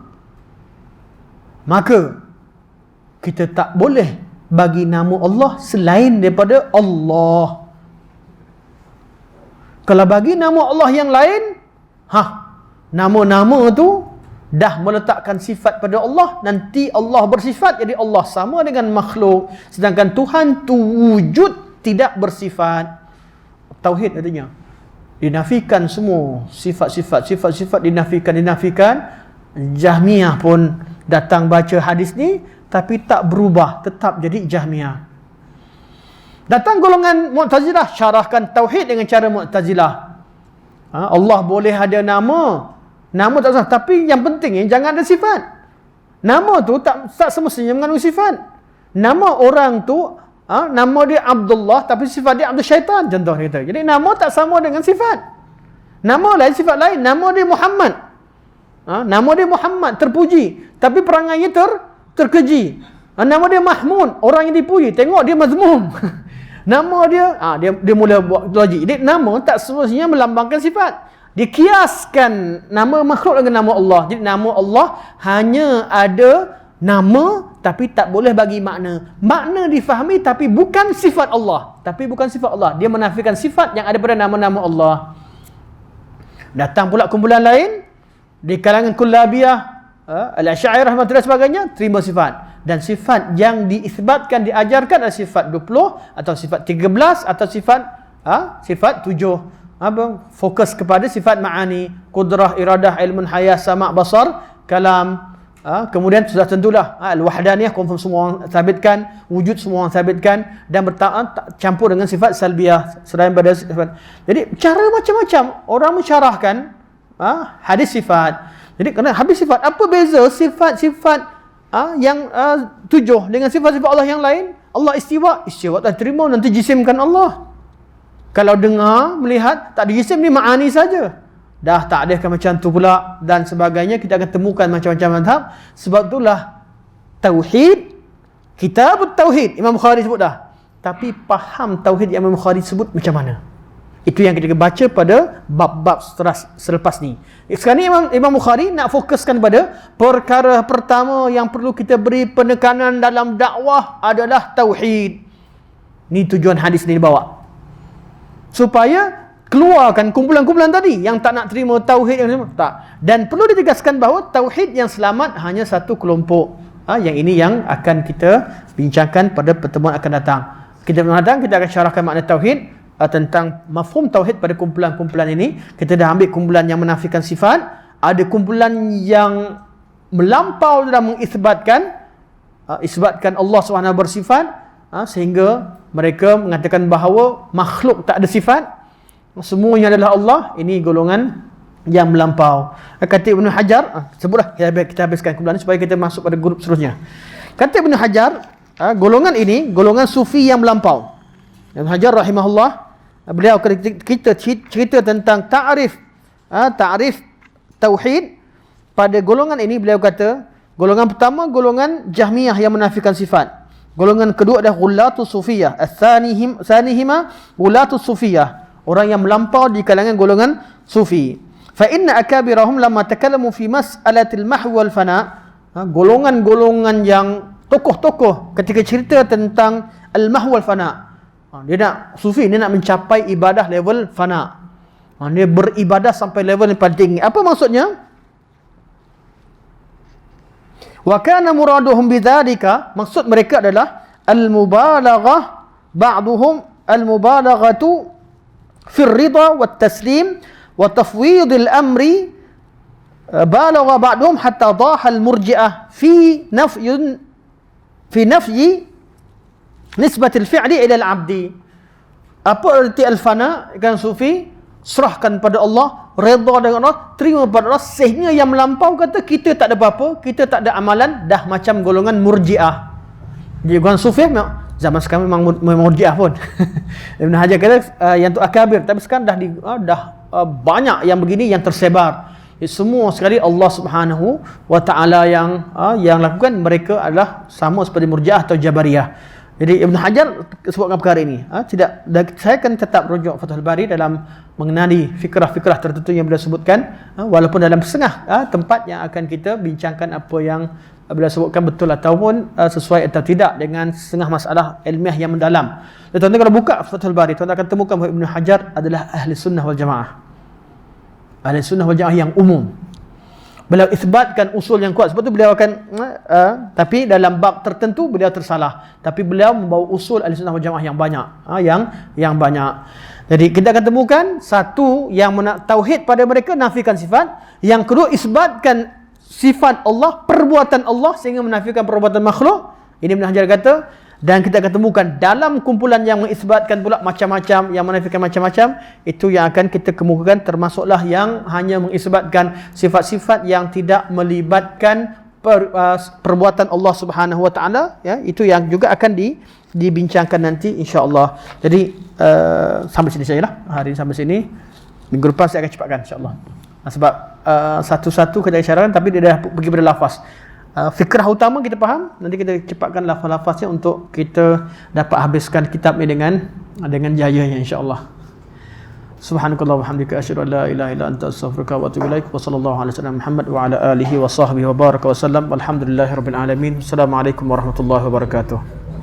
Maka kita tak boleh bagi nama Allah selain daripada Allah. Kalau bagi nama Allah yang lain, nama-nama tu dah meletakkan sifat pada Allah, nanti Allah bersifat, jadi Allah sama dengan makhluk. Sedangkan Tuhan tu wujud, tidak bersifat. Tauhid artinya dinafikan semua sifat-sifat dinafikan. Jahmiyah pun datang baca hadis ni tapi tak berubah, tetap jadi Jahmiyah. Datang golongan Mu'tazilah, syarahkan tauhid dengan cara Mu'tazilah. Allah boleh ada nama tak salah, tapi yang penting jangan ada sifat. Nama tu tak semestinya mengandung sifat. Nama orang tu nama dia Abdullah tapi sifat dia Abdul Syaitan, contoh kita. Jadi nama tak sama dengan sifat. Nama lain, sifat lain. Nama dia Muhammad. Nama dia Muhammad, terpuji, tapi perangainya terkeji. Nama dia Mahmud, orang yang dipuji, tengok dia mazmum. Nama dia mula buat logik. Jadi nama tak semestinya melambangkan sifat. Dikiaskan nama makhluk dengan nama Allah. Jadi nama Allah hanya ada nama tapi tak boleh bagi makna. Makna difahami tapi bukan sifat Allah. Dia menafikan sifat yang ada pada nama-nama Allah. Datang pula kumpulan lain di kalangan kullabiyah, al-Asy'ariyah rahmatullah sebagainya, terima sifat. Dan sifat yang diisbatkan, diajarkan adalah sifat 20 atau sifat 13 atau sifat 7. Fokus kepada sifat ma'ani, qudrah, iradah, ilmun, hayah, sama', basar, kalam. Kemudian sudah tentulah al-wahdaniyah, confirm semua orang sabitkan, wujud semua orang sabitkan, dan campur dengan sifat salbiyah selain pada sifat. Jadi cara macam-macam orang mensyarahkan hadis sifat. Jadi kerana habis sifat, apa beza sifat-sifat yang 7 dengan sifat-sifat Allah yang lain? Allah istiwa tak terima, nanti jisimkan Allah. Kalau dengar, melihat, tak dijisim, ni ma'ani saja. Dah tak ada macam tu pula dan sebagainya. Kita akan temukan macam-macam mazhab. Sebab itulah tauhid, kitab tauhid Imam Bukhari sebut dah. Tapi faham tauhid yang Imam Bukhari sebut macam mana? Itu yang kita baca pada bab-bab selepas ni. Sekarang ni Imam Bukhari nak fokuskan pada perkara pertama yang perlu kita beri penekanan dalam dakwah adalah tauhid. Ni tujuan hadis ni dibawa. Supaya keluarkan kumpulan-kumpulan tadi yang tak nak terima tauhid yang tak. Dan perlu ditegaskan bahawa tauhid yang selamat hanya satu kelompok. Yang ini yang akan kita bincangkan pada pertemuan akan datang. Kita akan syarahkan makna tauhid, tentang mafhum tauhid pada kumpulan-kumpulan ini. Kita dah ambil kumpulan yang menafikan sifat, ada kumpulan yang melampau dalam mengisbatkan Allah SWT bersifat, sehingga mereka mengatakan bahawa makhluk tak ada sifat, semuanya adalah Allah. Ini golongan yang melampau. Kata Ibn Hajar, sebutlah kita habiskan kumpulan ini supaya kita masuk pada grup seterusnya. Kata Ibn Hajar, golongan ini golongan sufi yang melampau. Ibn Hajar rahimahullah, beliau kita cerita tentang ta'rif tauhid. Pada golongan ini beliau kata, golongan pertama golongan Jahmiyah yang menafikan sifat. Golongan kedua adalah ghulatus sufiyah. Tsanihima ghulatus sufiyah, orang yang melampau di kalangan golongan sufi. Fa inna akabirahum lamma takallamu fi mas'alatil mahwi wal fana, golongan-golongan yang tokoh-tokoh ketika cerita tentang al-mahwi wal fana, dia nak sufi, dia nak mencapai ibadah level fana. Dia beribadah sampai level yang paling tinggi. Apa maksudnya? Wa kana muraduhum bidzalika, maksud mereka adalah al-mubalaghah, ba'duhum al-mubalaghatu fi ar-ridha wat taslim wa tafwid al-amri, balagha ba'duhum hatta dhaha al-murji'ah fi nafyi nisbat al-fi'li ila al-'abdi. Apa arti al-fana? Kan sufi serahkan pada Allah, redha dengan Allah, terima pada Allah, sehingga yang melampau kata kita tak ada apa-apa, kita tak ada amalan, dah macam golongan murji'ah. Jadi golongan sufi zaman sekarang memang murji'ah pun. Ibn Hajar kata yang tu akabir, tapi sekarang dah banyak yang begini yang tersebar. Semua sekali Allah Subhanahu wa taala yang lakukan, mereka adalah sama seperti murji'ah atau jabariyah. Jadi Ibn Hajar sebutkan perkara ini. Saya akan tetap rujuk Fathul Bari dalam mengenali fikrah-fikrah tertentu yang beliau sebutkan, walaupun dalam setengah tempat yang akan kita bincangkan apa yang beliau sebutkan betul ataupun sesuai atau tidak dengan setengah masalah ilmiah yang mendalam. Tuan-tuan kalau buka Fathul Bari, tuan-tuan akan temukan bahawa Ibn Hajar adalah ahli sunnah wal jamaah. Ahli sunnah wal jamaah yang umum. Beliau isbatkan usul yang kuat. Sebab tu beliau akan tapi dalam bab tertentu beliau tersalah. Tapi beliau membawa usul ahli sunnah wal jamaah yang banyak, yang banyak. Jadi kita akan temukan satu yang tauhid pada mereka nafikan sifat, yang kedua isbatkan sifat Allah, perbuatan Allah, sehingga menafikan perbuatan makhluk. Ini Ibn Hajar kata. Dan kita akan temukan dalam kumpulan yang mengisbatkan pula macam-macam, yang menafikan macam-macam, itu yang akan kita kemukakan, termasuklah yang hanya mengisbatkan sifat-sifat yang tidak melibatkan perbuatan Allah Subhanahu wa taala, itu yang juga akan dibincangkan nanti insya-Allah. Jadi sampai sini sajalah. Hari ini sampai sini. Minggu depan saya akan cepatkan insya-Allah. Sebab satu-satu kita syarahkan, tapi dia dah pergi pada lafaz. Fikrah utama kita faham, nanti kita cepatkan lafaz-lafaznya untuk kita dapat habiskan kitab ni dengan jayanya insya-Allah. Subhanakallah wa bihamdika asyhadu an la ilaha illa anta astaghfiruka wa atubu ilaik. Wa sallallahu alaihi wasallam Muhammad wa ala alihi wa sahbihi wa baraka wa sallam. Alhamdulillahirabbil alamin. Assalamualaikum warahmatullahi wabarakatuh.